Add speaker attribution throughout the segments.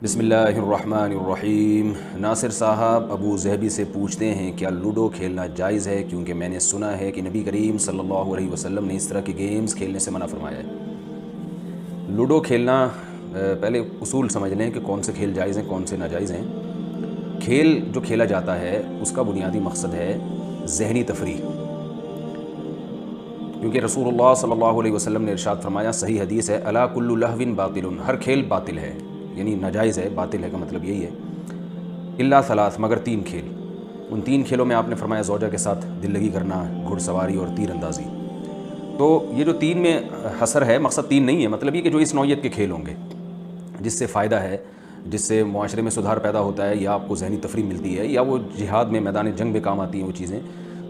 Speaker 1: بسم اللہ الرحمن الرحیم۔ ناصر صاحب ابو ظہبی سے پوچھتے ہیں کیا لوڈو کھیلنا جائز ہے، کیونکہ میں نے سنا ہے کہ نبی کریم صلی اللہ علیہ وسلم نے اس طرح کے گیمز کھیلنے سے منع فرمایا ہے۔ لوڈو کھیلنا پہلے اصول سمجھ لیں کہ کون سے کھیل جائز ہیں کون سے ناجائز ہیں۔ کھیل جو کھیلا جاتا ہے اس کا بنیادی مقصد ہے ذہنی تفریح، کیونکہ رسول اللہ صلی اللہ علیہ وسلم نے ارشاد فرمایا، صحیح حدیث ہے، الا کل لہو باطل، ہر کھیل باطل ہے، یعنی ناجائز ہے، باطل ہے کا مطلب یہی ہے، الا ثلاث، مگر تین کھیل۔ ان تین کھیلوں میں آپ نے فرمایا زوجہ کے ساتھ دل لگی کرنا، گھڑ سواری اور تیر اندازی۔ تو یہ جو تین میں حصر ہے، مقصد تین نہیں ہے، مطلب یہ کہ جو اس نوعیت کے کھیل ہوں گے جس سے فائدہ ہے، جس سے معاشرے میں سدھار پیدا ہوتا ہے، یا آپ کو ذہنی تفریح ملتی ہے، یا وہ جہاد میں میدان جنگ میں کام آتی ہیں وہ چیزیں،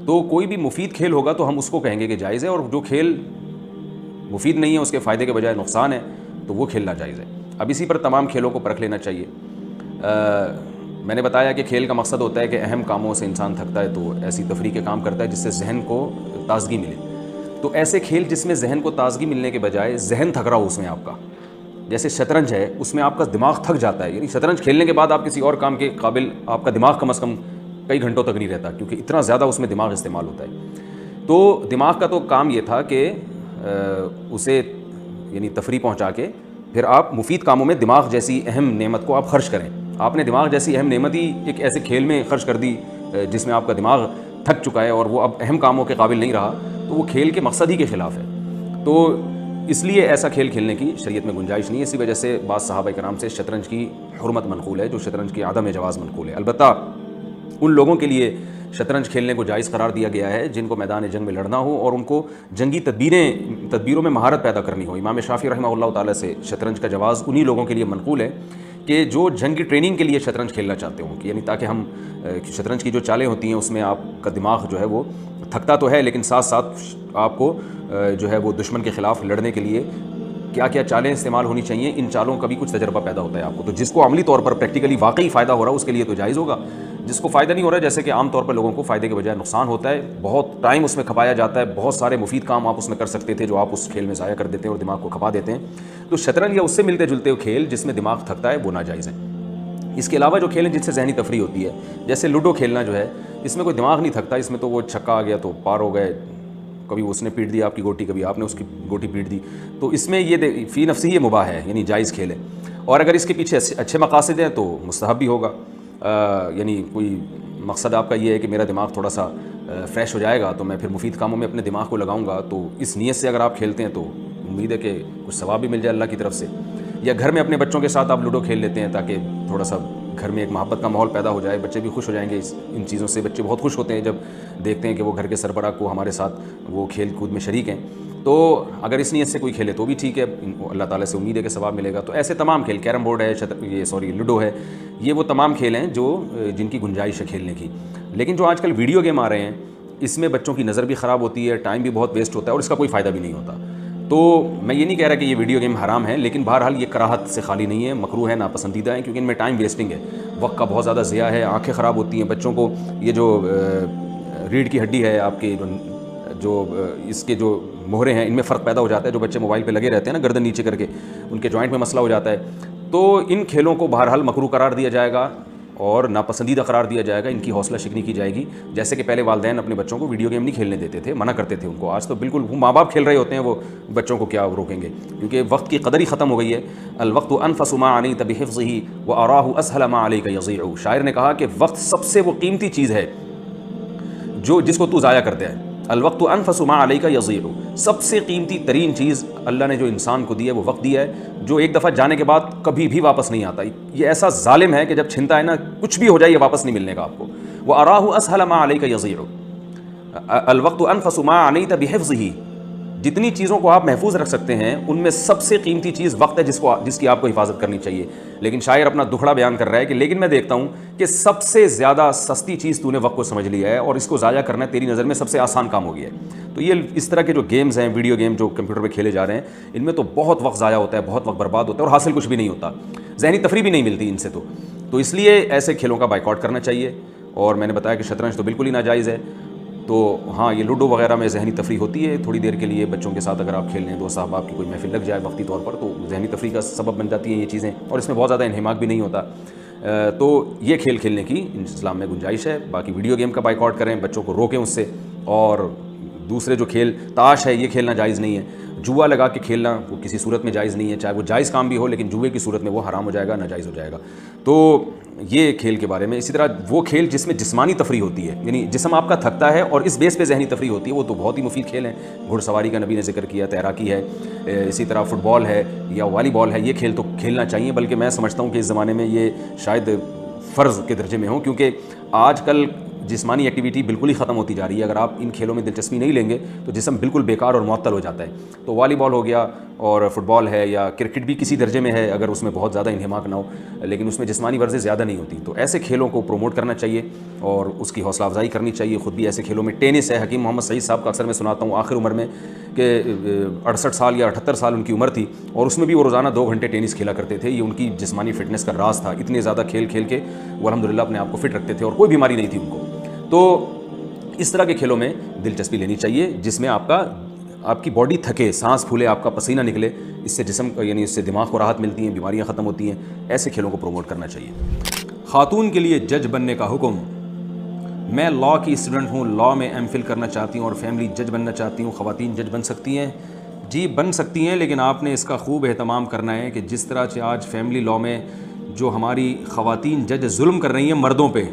Speaker 1: تو کوئی بھی مفید کھیل ہوگا تو ہم اس کو کہیں گے کہ جائز ہے، اور جو کھیل مفید نہیں ہے، اس کے فائدے کے بجائے نقصان ہے، تو وہ کھیلنا جائز ہے۔ اب اسی پر تمام کھیلوں کو پرکھ لینا چاہیے۔ میں نے بتایا کہ کھیل کا مقصد ہوتا ہے کہ اہم کاموں سے انسان تھکتا ہے تو ایسی تفریح کے کام کرتا ہے جس سے ذہن کو تازگی ملے۔ تو ایسے کھیل جس میں ذہن کو تازگی ملنے کے بجائے ذہن تھک رہا ہو اس میں آپ کا، جیسے شطرنج ہے، اس میں آپ کا دماغ تھک جاتا ہے، یعنی شطرنج کھیلنے کے بعد آپ کسی اور کام کے قابل آپ کا دماغ کم از کم کئی گھنٹوں تک نہیں رہتا، کیونکہ اتنا زیادہ اس میں دماغ استعمال ہوتا ہے۔ تو دماغ کا تو کام یہ تھا کہ اسے یعنی تفریح پہنچا کے پھر آپ مفید کاموں میں دماغ جیسی اہم نعمت کو آپ خرچ کریں۔ آپ نے دماغ جیسی اہم نعمت ہی ایک ایسے کھیل میں خرچ کر دی جس میں آپ کا دماغ تھک چکا ہے اور وہ اب اہم کاموں کے قابل نہیں رہا، تو وہ کھیل کے مقصد ہی کے خلاف ہے۔ تو اس لیے ایسا کھیل کھیلنے کی شریعت میں گنجائش نہیں ہے۔ اسی وجہ سے بعض صحابہ کرام سے شطرنج کی حرمت منقول ہے، جو شطرنج کی عدم جواز منقول ہے۔ البتہ ان لوگوں کے لیے شطرنج کھیلنے کو جائز قرار دیا گیا ہے جن کو میدان جنگ میں لڑنا ہو اور ان کو جنگی تدبیروں میں مہارت پیدا کرنی ہو۔ امام شافعی رحمہ اللہ تعالیٰ سے شطرنج کا جواز انہی لوگوں کے لیے منقول ہے کہ جو جنگی ٹریننگ کے لیے شطرنج کھیلنا چاہتے ہوں، کہ یعنی تاکہ ہم شطرنج کی جو چالیں ہوتی ہیں اس میں آپ کا دماغ جو ہے وہ تھکتا تو ہے، لیکن ساتھ ساتھ آپ کو جو ہے وہ دشمن کے خلاف لڑنے کے لیے کیا کیا چالیں استعمال ہونی چاہیے، ان چالوں کا بھی کچھ تجربہ پیدا ہوتا ہے آپ کو۔ تو جس کو عملی طور پر پریکٹیکلی واقعی فائدہ ہو رہا ہے اس کے لیے تو جائز ہوگا، جس کو فائدہ نہیں ہو رہا ہے، جیسے کہ عام طور پر لوگوں کو فائدے کے بجائے نقصان ہوتا ہے، بہت ٹائم اس میں کھپایا جاتا ہے، بہت سارے مفید کام آپ اس میں کر سکتے تھے جو آپ اس کھیل میں ضائع کر دیتے ہیں اور دماغ کو کھپا دیتے ہیں۔ تو شطرنج یا اس سے ملتے جلتے کھیل جس میں دماغ تھکتا ہے وہ ناجائز ہیں۔ اس کے علاوہ جو کھیل ہیں جن سے ذہنی تفریح ہوتی ہے، جیسے لوڈو کھیلنا جو ہے، اس میں کوئی دماغ نہیں تھکتا، اس میں تو وہ چھکا آ گیا تو پار ہو گئے، کبھی اس نے پیٹ دیا آپ کی گوٹی، کبھی آپ نے اس کی گوٹی پیٹ دی، تو اس میں یہ فی نفسی یہ مباح ہے، یعنی جائز کھیل ہے۔ اور اگر اس کے پیچھے اچھے مقاصد ہیں تو مستحب بھی ہوگا، یعنی کوئی مقصد آپ کا یہ ہے کہ میرا دماغ تھوڑا سا فریش ہو جائے گا تو میں پھر مفید کاموں میں اپنے دماغ کو لگاؤں گا، تو اس نیت سے اگر آپ کھیلتے ہیں تو امید ہے کہ کچھ ثواب بھی مل جائے اللہ کی طرف سے۔ یا گھر میں اپنے بچوں کے ساتھ آپ لوڈو کھیل لیتے ہیں تاکہ تھوڑا سا گھر میں ایک محبت کا ماحول پیدا ہو جائے، بچے بھی خوش ہو جائیں گے ان چیزوں سے۔ بچے بہت خوش ہوتے ہیں جب دیکھتے ہیں کہ وہ گھر کے سربراہ کو ہمارے ساتھ وہ کھیل کود میں شریک ہیں۔ تو اگر اس نیت سے کوئی کھیلے تو بھی ٹھیک ہے، اللہ تعالیٰ سے امید ہے کہ ثواب ملے گا۔ تو ایسے تمام کھیل، کیرم بورڈ ہے، لوڈو ہے، یہ وہ تمام کھیل ہیں جن کی گنجائش ہے کھیلنے کی۔ لیکن جو آج کل ویڈیو گیم آ رہے ہیں، اس میں بچوں کی نظر بھی خراب ہوتی ہے، ٹائم بھی بہت ویسٹ ہوتا ہے اور اس کا کوئی فائدہ بھی نہیں ہوتا۔ تو میں یہ نہیں کہہ رہا کہ یہ ویڈیو گیم حرام ہے، لیکن بہرحال یہ کراہت سے خالی نہیں ہے، مکروہ ہے، ناپسندیدہ ہے، کیونکہ ان میں ٹائم ویسٹنگ ہے، وقت کا بہت زیادہ ضیاع ہے، آنکھیں خراب ہوتی ہیں بچوں کو۔ یہ جو ریڑھ کی ہڈی ہے آپ کے، جو اس کے جو مہرے ہیں، ان میں فرق پیدا ہو جاتا ہے۔ جو بچے موبائل پہ لگے رہتے ہیں نا گردن نیچے کر کے، ان کے جوائنٹ میں مسئلہ ہو جاتا ہے۔ تو ان کھیلوں کو بہرحال مکروہ قرار دیا جائے گا اور ناپسندیدہ قرار دیا جائے گا، ان کی حوصلہ شکنی کی جائے گی۔ جیسے کہ پہلے والدین اپنے بچوں کو ویڈیو گیم نہیں کھیلنے دیتے تھے، منع کرتے تھے ان کو، آج تو بالکل وہ ماں باپ کھیل رہے ہوتے ہیں، وہ بچوں کو کیا روکیں گے، کیونکہ وقت کی قدر ہی ختم ہو گئی ہے۔ الوقت انفس ما عنیت بحفظہ واراہ اسہل ما علیک یضیع۔ شاعر نے کہا کہ وقت سب سے وہ قیمتی چیز ہے جس کو تو ضائع کرتا ہے۔ الوقت انفس ما علیک یضیع، سب سے قیمتی ترین چیز اللہ نے جو انسان کو دی ہے وہ وقت دیا ہے، جو ایک دفعہ جانے کے بعد کبھی بھی واپس نہیں آتا۔ یہ ایسا ظالم ہے کہ جب چھنتا ہے نا، کچھ بھی ہو جائے یہ واپس نہیں ملنے کا آپ کو۔ وَأَرَاهُ أَسْهَلَ مَا عَلَيْكَ يَضِيعُ۔ الْوَقْتُ أَنْفَسُ مَا عَنِيتَ بِحِفْظِهِ۔ جتنی چیزوں کو آپ محفوظ رکھ سکتے ہیں ان میں سب سے قیمتی چیز وقت ہے، جس کی آپ کو حفاظت کرنی چاہیے۔ لیکن شاعر اپنا دکھڑا بیان کر رہا ہے کہ لیکن میں دیکھتا ہوں کہ سب سے زیادہ سستی چیز تو نے وقت کو سمجھ لیا ہے اور اس کو ضائع کرنا تیری نظر میں سب سے آسان کام ہو گیا ہے۔ تو یہ اس طرح کے جو گیمز ہیں، ویڈیو گیم جو کمپیوٹر پہ کھیلے جا رہے ہیں، ان میں تو بہت وقت ضائع ہوتا ہے، بہت وقت برباد ہوتا ہے اور حاصل کچھ بھی نہیں ہوتا، ذہنی تفریح بھی نہیں ملتی ان سے۔ تو اس لیے ایسے کھیلوں کا بائیکاٹ کرنا چاہیے۔ اور میں نے بتایا کہ شطرنج تو بالکل ہی ناجائز ہے۔ تو ہاں یہ لوڈو وغیرہ میں ذہنی تفریح ہوتی ہے تھوڑی دیر کے لیے بچوں کے ساتھ، اگر آپ کھیل لیں دوست احباب کی کوئی محفل لگ جائے وقتی طور پر، تو ذہنی تفریح کا سبب بن جاتی ہیں یہ چیزیں، اور اس میں بہت زیادہ انہماک بھی نہیں ہوتا. تو یہ کھیل کھیلنے کی اسلام میں گنجائش ہے. باقی ویڈیو گیم کا بائیکاٹ کریں، بچوں کو روکیں اس سے. اور دوسرے جو کھیل تاش ہے یہ کھیلنا جائز نہیں ہے. جوا لگا کے کھیلنا وہ کسی صورت میں جائز نہیں ہے، چاہے وہ جائز کام بھی ہو، لیکن جوئے کی صورت میں وہ حرام ہو جائے گا، ناجائز ہو جائے گا. تو یہ کھیل کے بارے میں. اسی طرح وہ کھیل جس میں جسمانی تفریح ہوتی ہے، یعنی جسم آپ کا تھکتا ہے اور اس بیس پہ ذہنی تفریح ہوتی ہے، وہ تو بہت ہی مفید کھیل ہیں. گھڑ سواری کا نبی نے ذکر کیا، تیراکی ہے، اسی طرح فٹ بال ہے یا والی بال ہے. یہ کھیل تو کھیلنا چاہیے، بلکہ میں سمجھتا ہوں کہ اس زمانے میں یہ شاید فرض کے درجے میں ہوں، کیونکہ آج کل جسمانی ایکٹیویٹی بالکل ہی ختم ہوتی جا رہی ہے. اگر آپ ان کھیلوں میں دلچسپی نہیں لیں گے تو جسم بالکل بیکار اور معطل ہو جاتا ہے. تو والی بال ہو گیا اور فٹ بال ہے، یا کرکٹ بھی کسی درجے میں ہے اگر اس میں بہت زیادہ انہماک نہ ہو، لیکن اس میں جسمانی ورزش زیادہ نہیں ہوتی. تو ایسے کھیلوں کو پروموٹ کرنا چاہیے اور اس کی حوصلہ افزائی کرنی چاہیے. خود بھی ایسے کھیلوں میں ٹینس ہے، حکیم محمد سعید صاحب کا اکثر میں سناتا ہوں آخر عمر میں کہ 68 سال یا 78 سال ان کی عمر تھی، اور اس میں بھی وہ روزانہ 2 گھنٹے ٹینس کھیلا کرتے تھے. یہ ان کی جسمانی فٹنس کا راز تھا. اتنے زیادہ کھیل کھیل کے وہ الحمدللہ اپنے آپ کو فٹ رکھتے تھے اور کوئی بیماری نہیں تھی ان کو. تو اس طرح کے کھیلوں میں دلچسپی لینی چاہیے جس میں آپ کی باڈی تھکے، سانس پھولے، آپ کا پسینہ نکلے. اس سے جسم یعنی اس سے دماغ کو راحت ملتی ہیں، بیماریاں ختم ہوتی ہیں. ایسے کھیلوں کو پروموٹ کرنا چاہیے. خاتون کے لیے جج بننے کا حکم. میں لاء کی اسٹوڈنٹ ہوں، لاء میں ایم فل کرنا چاہتی ہوں اور فیملی جج بننا چاہتی ہوں. خواتین جج بن سکتی ہیں؟ جی بن سکتی ہیں، لیکن آپ نے اس کا خوب اہتمام کرنا ہے کہ جس طرح سے آج فیملی لاء میں جو ہماری خواتین جج ظلم کر رہی ہیں مردوں پہ،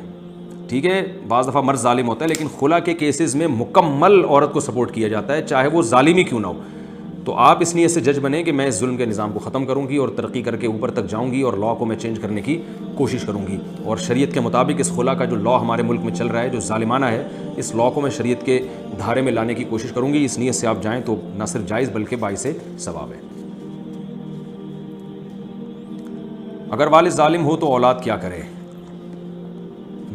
Speaker 1: ٹھیک ہے، بعض دفعہ مرد ظالم ہوتا ہے، لیکن خلا کے کیسز میں مکمل عورت کو سپورٹ کیا جاتا ہے، چاہے وہ ظالم ہی کیوں نہ ہو. تو آپ اس نیت سے جج بنیں کہ میں اس ظلم کے نظام کو ختم کروں گی اور ترقی کر کے اوپر تک جاؤں گی اور لاء کو میں چینج کرنے کی کوشش کروں گی. اور شریعت کے مطابق اس خلا کا جو لاء ہمارے ملک میں چل رہا ہے جو ظالمانہ ہے، اس لاء کو میں شریعت کے دھارے میں لانے کی کوشش کروں گی. اس نیت سے آپ جائیں تو نہ صرف جائز بلکہ باعث ثواب ہے. اگر والد ظالم ہو تو اولاد کیا کرے؟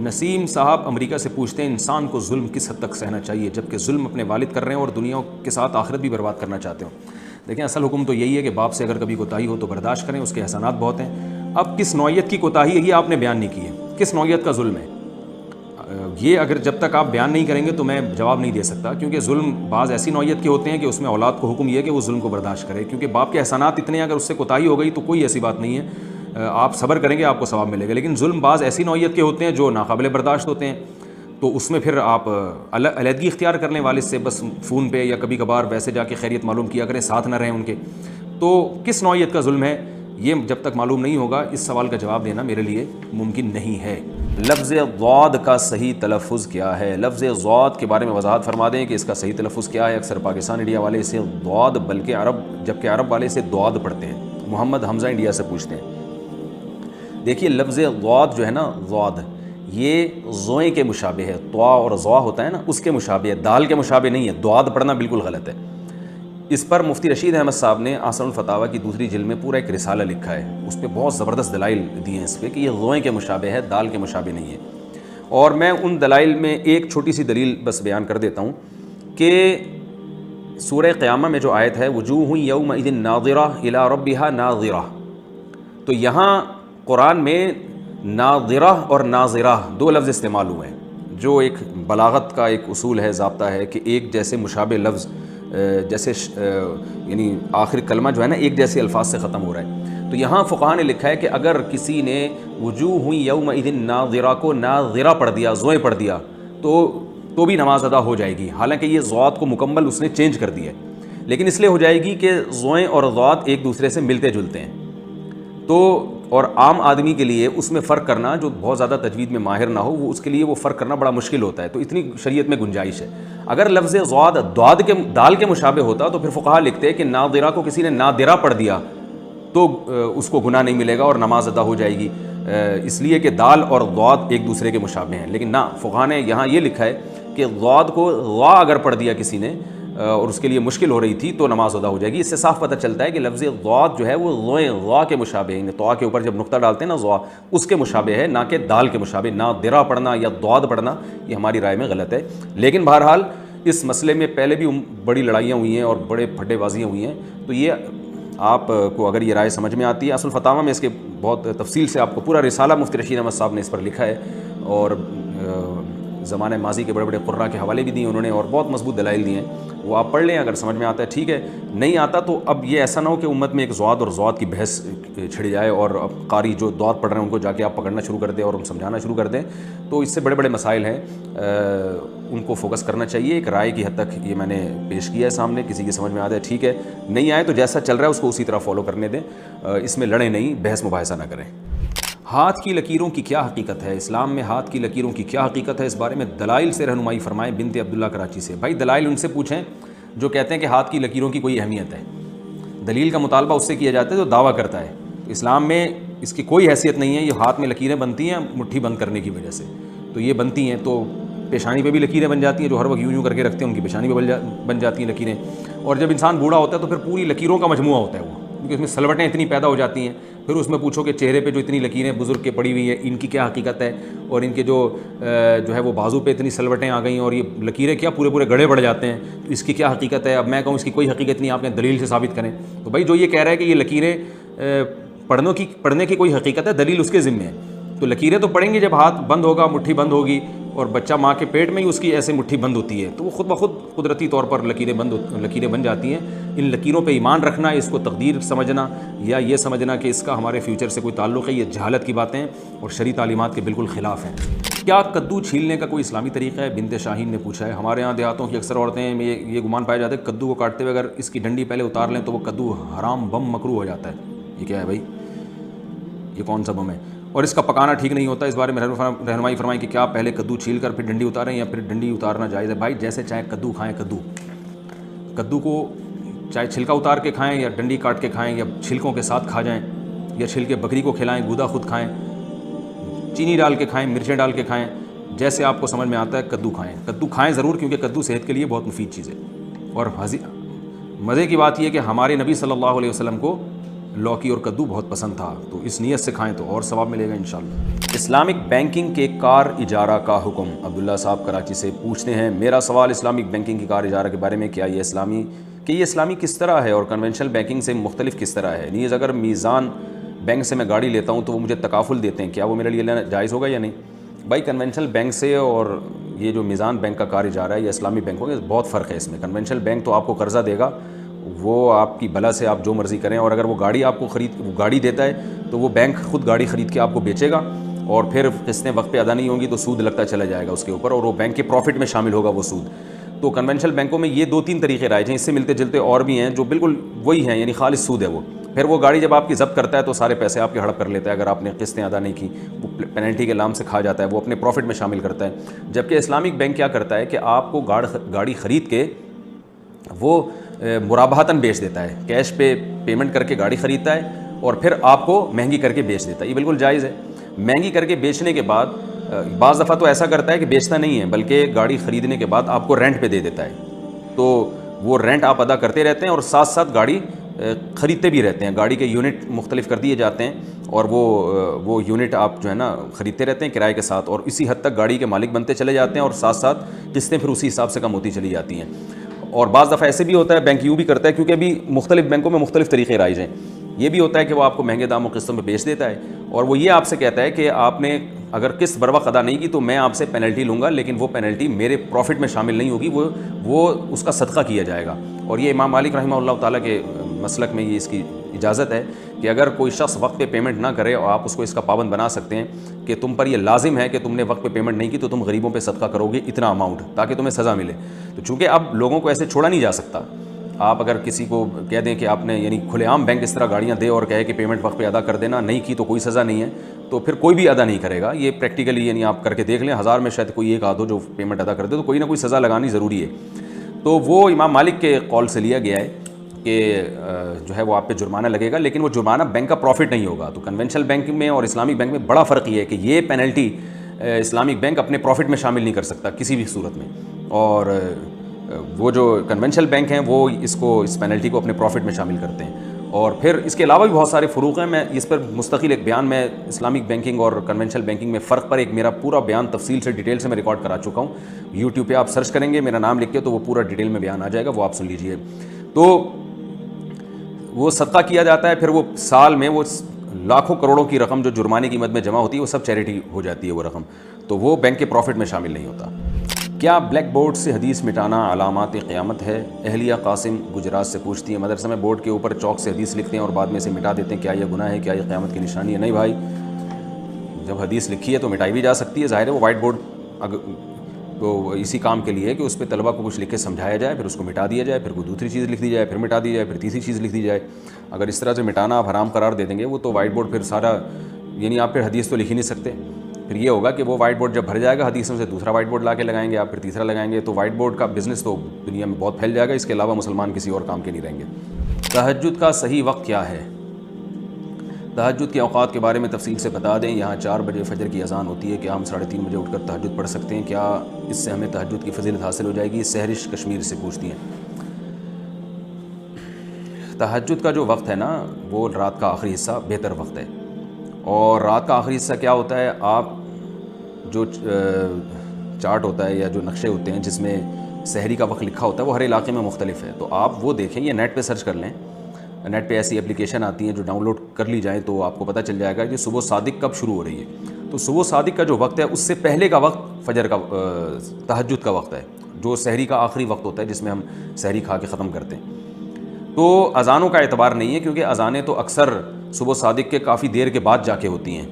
Speaker 1: نسیم صاحب امریکہ سے پوچھتے ہیں انسان کو ظلم کس حد تک سہنا چاہیے جبکہ ظلم اپنے والد کر رہے ہیں اور دنیا کے ساتھ آخرت بھی برباد کرنا چاہتے ہوں؟ دیکھیں اصل حکم تو یہی ہے کہ باپ سے اگر کبھی کوتاہی ہو تو برداشت کریں، اس کے احسانات بہت ہیں. اب کس نوعیت کی کوتاہی ہے یہ آپ نے بیان نہیں کی ہے، کس نوعیت کا ظلم ہے یہ اگر جب تک آپ بیان نہیں کریں گے تو میں جواب نہیں دے سکتا. کیونکہ ظلم بعض ایسی نوعیت کے ہوتے ہیں کہ اس میں اولاد کو حکم یہ ہے کہ وہ ظلم کو برداشت کرے، کیونکہ باپ کے احسانات اتنے ہیں، اگر اس سے کوتاہی ہو گئی تو کوئی ایسی بات نہیں ہے، آپ صبر کریں گے آپ کو ثواب ملے گا. لیکن ظلم بعض ایسی نوعیت کے ہوتے ہیں جو ناقابل برداشت ہوتے ہیں، تو اس میں پھر آپ علیحدگی اختیار کر لیں والد سے، بس فون پہ یا کبھی کبھار ویسے جا کے خیریت معلوم کیا کریں، ساتھ نہ رہیں ان کے. تو کس نوعیت کا ظلم ہے یہ جب تک معلوم نہیں ہوگا اس سوال کا جواب دینا میرے لیے ممکن نہیں ہے. لفظ ضاد کا صحیح تلفظ کیا ہے؟ لفظ ضاد کے بارے میں وضاحت فرما دیں کہ اس کا صحیح تلفظ کیا ہے. اکثر پاکستان انڈیا والے اسے ضاد بلکہ جبکہ عرب والے اسے دعاد پڑھتے ہیں. محمد حمزہ انڈیا سے پوچھتے ہیں. دیکھیے لفظ ضاد جو ہے نا، ضاد یہ زوئیں کے مشابہ ہے. طوا اور ضوا ہوتا ہے نا اس کے مشابہ ہے، دال کے مشابہ نہیں ہے. دعاد پڑھنا بالکل غلط ہے. اس پر مفتی رشید احمد صاحب نے احسن الفتاویٰ کی دوسری جلد میں پورا ایک رسالہ لکھا ہے، اس پہ بہت زبردست دلائل دی ہیں اس پہ کہ یہ زوئیں کے مشابہ ہے، دال کے مشابہ نہیں ہے. اور میں ان دلائل میں ایک چھوٹی سی دلیل بس بیان کر دیتا ہوں کہ سورہ قیامہ میں جو آیت ہے وجوہ یومئذ ناظرہ الی ربہا ناظرہ، تو یہاں قرآن میں ناظرہ اور ناظرہ دو لفظ استعمال ہوئے ہیں، جو ایک بلاغت کا ایک اصول ہے، ضابطہ ہے کہ ایک جیسے مشابہ لفظ جیسے یعنی آخر کلمہ جو ہے نا ایک جیسے الفاظ سے ختم ہو رہا ہے. تو یہاں فقہاء نے لکھا ہے کہ اگر کسی نے وجوہ یومئذ ناظرہ کو ناظرہ پڑھ دیا، زوئیں پڑھ دیا تو بھی نماز ادا ہو جائے گی. حالانکہ یہ ضاد کو مکمل اس نے چینج کر دیا ہے، لیکن اس لیے ہو جائے گی کہ زوئیں اور ضاد ایک دوسرے سے ملتے جلتے ہیں. تو اور عام آدمی کے لیے اس میں فرق کرنا جو بہت زیادہ تجوید میں ماہر نہ ہو وہ اس کے لیے وہ فرق کرنا بڑا مشکل ہوتا ہے. تو اتنی شریعت میں گنجائش ہے. اگر لفظ ضاد دال کے مشابہ ہوتا تو پھر فقہاء لکھتے کہ ناظرہ کو کسی نے نادرہ پڑھ دیا تو اس کو گناہ نہیں ملے گا اور نماز ادا ہو جائے گی، اس لیے کہ دال اور ضاد ایک دوسرے کے مشابہ ہیں. لیکن نہ، فقہاء نے یہاں یہ لکھا ہے کہ ضاد کو غا اگر پڑھ دیا کسی نے اور اس کے لیے مشکل ہو رہی تھی تو نماز ادا ہو جائے گی. اس سے صاف پتہ چلتا ہے کہ لفظ ضاد جو ہے وہ زوئیں غا کے مشابہ ہے، طوا کے اوپر جب نقطہ ڈالتے ہیں نا ضا، اس کے مشابہ ہے، نہ کہ دال کے مشابہ. نہ درا پڑھنا یا ضاد پڑھنا یہ ہماری رائے میں غلط ہے. لیکن بہرحال اس مسئلے میں پہلے بھی بڑی لڑائیاں ہوئی ہیں اور بڑے پھڈے بازیاں ہوئی ہیں. تو یہ آپ کو اگر یہ رائے سمجھ میں آتی ہے، اصل الفتاویٰ میں اس کے بہت تفصیل سے آپ کو پورا رسالہ مفتی رشید احمد صاحب نے اس پر لکھا ہے اور زمانہ ماضی کے بڑے بڑے قراء کے حوالے بھی دیے انہوں نے اور بہت مضبوط دلائل دیے ہیں، وہ آپ پڑھ لیں، اگر سمجھ میں آتا ہے ٹھیک ہے، نہیں آتا تو اب یہ ایسا نہ ہو کہ امت میں ایک ضاد اور ضاد کی بحث چھڑ جائے اور اب قاری جو ضاد پڑھ رہے ہیں ان کو جا کے آپ پکڑنا شروع کر دیں اور سمجھانا شروع کر دیں، تو اس سے بڑے بڑے مسائل ہیں، ان کو فوکس کرنا چاہیے۔ ایک رائے کی حد تک یہ میں نے پیش کیا ہے سامنے، کسی کی سمجھ میں آتا ہے ٹھیک ہے، نہیں آئے تو جیسا چل رہا ہے اس کو اسی طرح فالو کرنے دیں، اس میں لڑیں نہیں، بحث مباحثہ نہ کریں۔ ہاتھ کی لکیروں کی کیا حقیقت ہے؟ اسلام میں ہاتھ کی لکیروں کی کیا حقیقت ہے، اس بارے میں دلائل سے رہنمائی فرمائیں۔ بنت عبداللہ کراچی سے۔ بھائی دلائل ان سے پوچھیں جو کہتے ہیں کہ ہاتھ کی لکیروں کی کوئی اہمیت ہے، دلیل کا مطالبہ اس سے کیا جاتا ہے جو دعویٰ کرتا ہے۔ اسلام میں اس کی کوئی حیثیت نہیں ہے، یہ ہاتھ میں لکیریں بنتی ہیں مٹھی بند کرنے کی وجہ سے، تو یہ بنتی ہیں، تو پیشانی پہ بھی لکیریں بن جاتی ہیں، جو ہر وقت یوں کر کے رکھتے ہیں ان کی پیشانی پہ بن جاتی ہیں لکیریں، اور جب انسان بوڑھا ہوتا ہے تو پھر پوری لکیروں کا مجموعہ ہوتا ہے وہ، کیونکہ اس میں سلوٹیں اتنی پیدا ہو جاتی ہیں۔ پھر اس میں پوچھو کہ چہرے پہ جو اتنی لکیریں بزرگ کے پڑی ہوئی ہیں ان کی کیا حقیقت ہے، اور ان کے جو ہے وہ بازو پہ اتنی سلوٹیں آ گئیں اور یہ لکیریں کیا پورے پورے گڑھے بڑھ جاتے ہیں، تو اس کی کیا حقیقت ہے؟ اب میں کہوں اس کی کوئی حقیقت نہیں، آپ نے دلیل سے ثابت کریں۔ تو بھائی جو یہ کہہ رہا ہے کہ یہ لکیریں پڑھنے کی کوئی حقیقت ہے، دلیل اس کے ذمے ہے۔ تو لکیریں تو پڑیں گے جب ہاتھ بند ہوگا، مٹھی بند ہوگی، اور بچہ ماں کے پیٹ میں ہی اس کی ایسے مٹھی بند ہوتی ہے، تو وہ خود بخود قدرتی طور پر لکیریں بن جاتی ہیں۔ ان لکیروں پہ ایمان رکھنا، اس کو تقدیر سمجھنا یا یہ سمجھنا کہ اس کا ہمارے فیوچر سے کوئی تعلق ہے، یہ جہالت کی باتیں اور شرعی تعلیمات کے بالکل خلاف ہیں۔ کیا کدو چھیلنے کا کوئی اسلامی طریقہ ہے؟ بنت شاہین نے پوچھا ہے۔ ہمارے ہاں دیہاتوں کی اکثر عورتیں میں یہ گمان پایا جاتا ہے کہ کدو کو کاٹتے ہوئے اگر اس کی ڈنڈی پہلے اتار لیں تو وہ کدو حرام بم مکروہ ہو جاتا ہے۔ یہ کیا ہے بھائی؟ یہ کون سا بم ہے؟ اور اس کا پکانا ٹھیک نہیں ہوتا، اس بارے میں رہنمائی فرمائیں کہ کیا پہلے کدو چھیل کر پھر ڈنڈی اتاریں یا پھر ڈنڈی اتارنا جائز ہے؟ بھائی جیسے چاہے کدو کھائیں، کدو کو چاہے چھلکا اتار کے کھائیں یا ڈنڈی کاٹ کے کھائیں یا چھلکوں کے ساتھ کھا جائیں یا چھلکے بکری کو کھلائیں، گودا خود کھائیں، چینی ڈال کے کھائیں، مرچیں ڈال کے کھائیں، جیسے آپ کو سمجھ میں آتا ہے کدو کھائیں ضرور، کیونکہ کدو صحت کے لیے بہت مفید چیز ہے۔ اور مزے کی بات یہ کہ ہمارے نبی صلی اللہ علیہ وسلم کو لوکی اور کدو بہت پسند تھا، تو اس نیت سے کھائیں تو اور ثواب ملے گا انشاءاللہ۔ اسلامک بینکنگ کے کار اجارہ کا حکم۔ عبداللہ صاحب کراچی سے پوچھتے ہیں، میرا سوال اسلامک بینکنگ کی کار اجارہ کے بارے میں، کیا یہ اسلامی کس طرح ہے اور کنونشنل بینکنگ سے مختلف کس طرح ہے؟ نیز اگر میزان بینک سے میں گاڑی لیتا ہوں تو وہ مجھے تکافل دیتے ہیں، کیا وہ میرے لیے لینا جائز ہوگا یا نہیں؟ بھائی کنونشنل بینک سے اور یہ جو میزان بینک کا کار اجارہ ہے یا اسلامی بینکوں کے بہت فرق ہے اس میں۔ کنونشنل بینک تو آپ کو قرضہ دے گا، وہ آپ کی بلا سے آپ جو مرضی کریں، اور اگر وہ گاڑی آپ کو گاڑی دیتا ہے تو وہ بینک خود گاڑی خرید کے آپ کو بیچے گا، اور پھر قسطیں وقت پہ ادا نہیں ہوں گی تو سود لگتا چلا جائے گا اس کے اوپر، اور وہ بینک کے پروفٹ میں شامل ہوگا وہ سود۔ تو کنونشنل بینکوں میں یہ 2-3 طریقے رائج ہیں، اس سے ملتے جلتے اور بھی ہیں جو بالکل وہی ہیں، یعنی خالص سود ہے وہ۔ پھر وہ گاڑی جب آپ کی ضبط کرتا ہے تو سارے پیسے آپ کے ہڑپ کر لیتا ہے، اگر آپ نے قسطیں ادا نہیں کی وہ پینلٹی کے نام سے کھا جاتا ہے، وہ اپنے پروفٹ میں شامل کرتا ہے۔ جبکہ اسلامک بینک کیا کرتا ہے کہ آپ کو گاڑی خرید کے وہ مرابحتاً بیچ دیتا ہے، کیش پہ پیمنٹ کر کے گاڑی خریدتا ہے اور پھر آپ کو مہنگی کر کے بیچ دیتا ہے۔ یہ بالکل جائز ہے۔ مہنگی کر کے بیچنے کے بعد بعض دفعہ تو ایسا کرتا ہے کہ بیچتا نہیں ہے، بلکہ گاڑی خریدنے کے بعد آپ کو رینٹ پہ دے دیتا ہے، تو وہ رینٹ آپ ادا کرتے رہتے ہیں اور ساتھ ساتھ گاڑی خریدتے بھی رہتے ہیں۔ گاڑی کے یونٹ مختلف کر دیے جاتے ہیں اور وہ یونٹ آپ جو ہے نا خریدتے رہتے ہیں کرائے کے ساتھ، اور اسی حد تک گاڑی کے مالک بنتے چلے جاتے ہیں، اور ساتھ ساتھ قسطیں پھر اسی حساب سے کم ہوتی چلی جاتی ہیں۔ اور بعض دفعہ ایسے بھی ہوتا ہے، بینک یوں بھی کرتا ہے، کیونکہ ابھی مختلف بینکوں میں مختلف طریقے رائج ہیں، یہ بھی ہوتا ہے کہ وہ آپ کو مہنگے داموں قسطوں میں بیچ دیتا ہے، اور وہ یہ آپ سے کہتا ہے کہ آپ نے اگر قسط بر وقت ادا نہیں کی تو میں آپ سے پینلٹی لوں گا، لیکن وہ پینلٹی میرے پروفٹ میں شامل نہیں ہوگی، وہ اس کا صدقہ کیا جائے گا۔ اور یہ امام مالک رحمہ اللہ تعالیٰ کے مسلک میں یہ اس کی اجازت ہے کہ اگر کوئی شخص وقت پہ پیمنٹ نہ کرے اور آپ اس کو اس کا پابند بنا سکتے ہیں کہ تم پر یہ لازم ہے کہ تم نے وقت پہ پیمنٹ نہیں کی تو تم غریبوں پہ صدقہ کرو گے اتنا اماؤنٹ، تاکہ تمہیں سزا ملے۔ تو چونکہ اب لوگوں کو ایسے چھوڑا نہیں جا سکتا، آپ اگر کسی کو کہہ دیں کہ آپ نے یعنی کھلے عام بینک اس طرح گاڑیاں دے اور کہے کہ پیمنٹ وقت پہ ادا کر دینا، نہیں کی تو کوئی سزا نہیں ہے، تو پھر کوئی بھی ادا نہیں کرے گا۔ یہ پریکٹیکلی یعنی آپ کر کے دیکھ لیں، 1000 میں شاید کوئی ایک آدھ ہو جو پیمنٹ ادا کر دے، تو کوئی نہ کوئی سزا لگانی ضروری ہے۔ تو وہ امام مالک کے قول سے لیا گیا ہے کہ جو ہے وہ آپ پہ جرمانہ لگے گا، لیکن وہ جرمانہ بینک کا پروفٹ نہیں ہوگا۔ تو کنونشنل بینک میں اور اسلامک بینک میں بڑا فرق یہ ہے کہ یہ پینلٹی اسلامک بینک اپنے پروفٹ میں شامل نہیں کر سکتا کسی بھی صورت میں، اور وہ جو کنونشنل بینک ہیں وہ اس پینلٹی کو اپنے پروفٹ میں شامل کرتے ہیں۔ اور پھر اس کے علاوہ بھی بہت سارے فروق ہیں، میں اس پر مستقل ایک بیان میں اسلامک بینکنگ اور کنونشنل بینکنگ میں فرق پر ایک میرا پورا بیان تفصیل سے ڈیٹیل سے میں ریکارڈ کرا چکا ہوں، یوٹیوب پہ آپ سرچ کریں گے میرا نام لکھ کے تو وہ پورا ڈیٹیل میں بیان آ جائے گا، وہ آپ سن لیجئے۔ تو وہ صدقہ کیا جاتا ہے، پھر وہ سال میں وہ لاکھوں کروڑوں کی رقم جو جرمانے کی مد میں جمع ہوتی ہے وہ سب چیریٹی ہو جاتی ہے وہ رقم، تو وہ بینک کے پروفٹ میں شامل نہیں ہوتا۔ کیا بلیک بورڈ سے حدیث مٹانا علامات قیامت ہے؟ اہلیہ قاسم گجرات سے پوچھتی ہیں مدرسہ میں بورڈ کے اوپر چوک سے حدیث لکھتے ہیں اور بعد میں اسے مٹا دیتے ہیں، کیا یہ گناہ ہے؟ کیا یہ قیامت کی نشانی ہے؟ نہیں بھائی، جب حدیث لکھی ہے تو مٹائی بھی جا سکتی ہے، ظاہر ہے وہ وائٹ بورڈ تو اسی کام کے لیے ہے کہ اس پہ طلبہ کو کچھ لکھ کے سمجھایا جائے، پھر اس کو مٹا دیا جائے، پھر کوئی دوسری چیز لکھ دی جائے، پھر مٹا دی جائے، پھر تیسری چیز لکھ دی جائے۔ اگر اس طرح سے مٹانا آپ حرام قرار دے دیں گے وہ تو وائٹ بورڈ پھر سارا، یعنی آپ پھر حدیث تو لکھ ہی نہیں سکتے۔ پھر یہ ہوگا کہ وہ وائٹ بورڈ جب بھر جائے گا حدیثوں سے دوسرا وائٹ بورڈ لا کے لگائیں گے آپ، پھر تیسرا لگائیں گے، تو وائٹ بورڈ کا بزنس تو دنیا میں بہت پھیل جائے گا، اس کے علاوہ مسلمان کسی اور کام کے نہیں رہیں گے۔ تہجد کا صحیح وقت کیا ہے؟ تہجد کے اوقات کے بارے میں تفصیل سے بتا دیں۔ یہاں 4 بجے فجر کی اذان ہوتی ہے، کیا ہم 3:30 بجے اٹھ کر تہجد پڑھ سکتے ہیں؟ کیا اس سے ہمیں تہجد کی فضیلت حاصل ہو جائے گی؟ سہرش کشمیر سے پوچھتی ہیں۔ تہجد کا جو وقت ہے نا وہ رات کا آخری حصہ بہتر وقت ہے، اور رات کا آخری حصہ کیا ہوتا ہے، آپ جو چارٹ ہوتا ہے یا جو نقشے ہوتے ہیں جس میں سحری کا وقت لکھا ہوتا ہے وہ ہر علاقے میں مختلف ہے، تو آپ وہ دیکھیں، یہ نیٹ پہ سرچ کر لیں، نیٹ پہ ایسی اپلیکیشن آتی ہیں جو ڈاؤن لوڈ کر لی جائیں تو آپ کو پتہ چل جائے گا کہ صبح صادق کب شروع ہو رہی ہے۔ تو صبح صادق کا جو وقت ہے اس سے پہلے کا وقت فجر کا تہجد کا وقت ہے، جو سحری کا آخری وقت ہوتا ہے جس میں ہم سحری کھا کے ختم کرتے ہیں۔ تو اذانوں کا اعتبار نہیں ہے، کیونکہ اذانیں تو اکثر صبح صادق کے کافی دیر کے بعد جا کے ہوتی ہیں،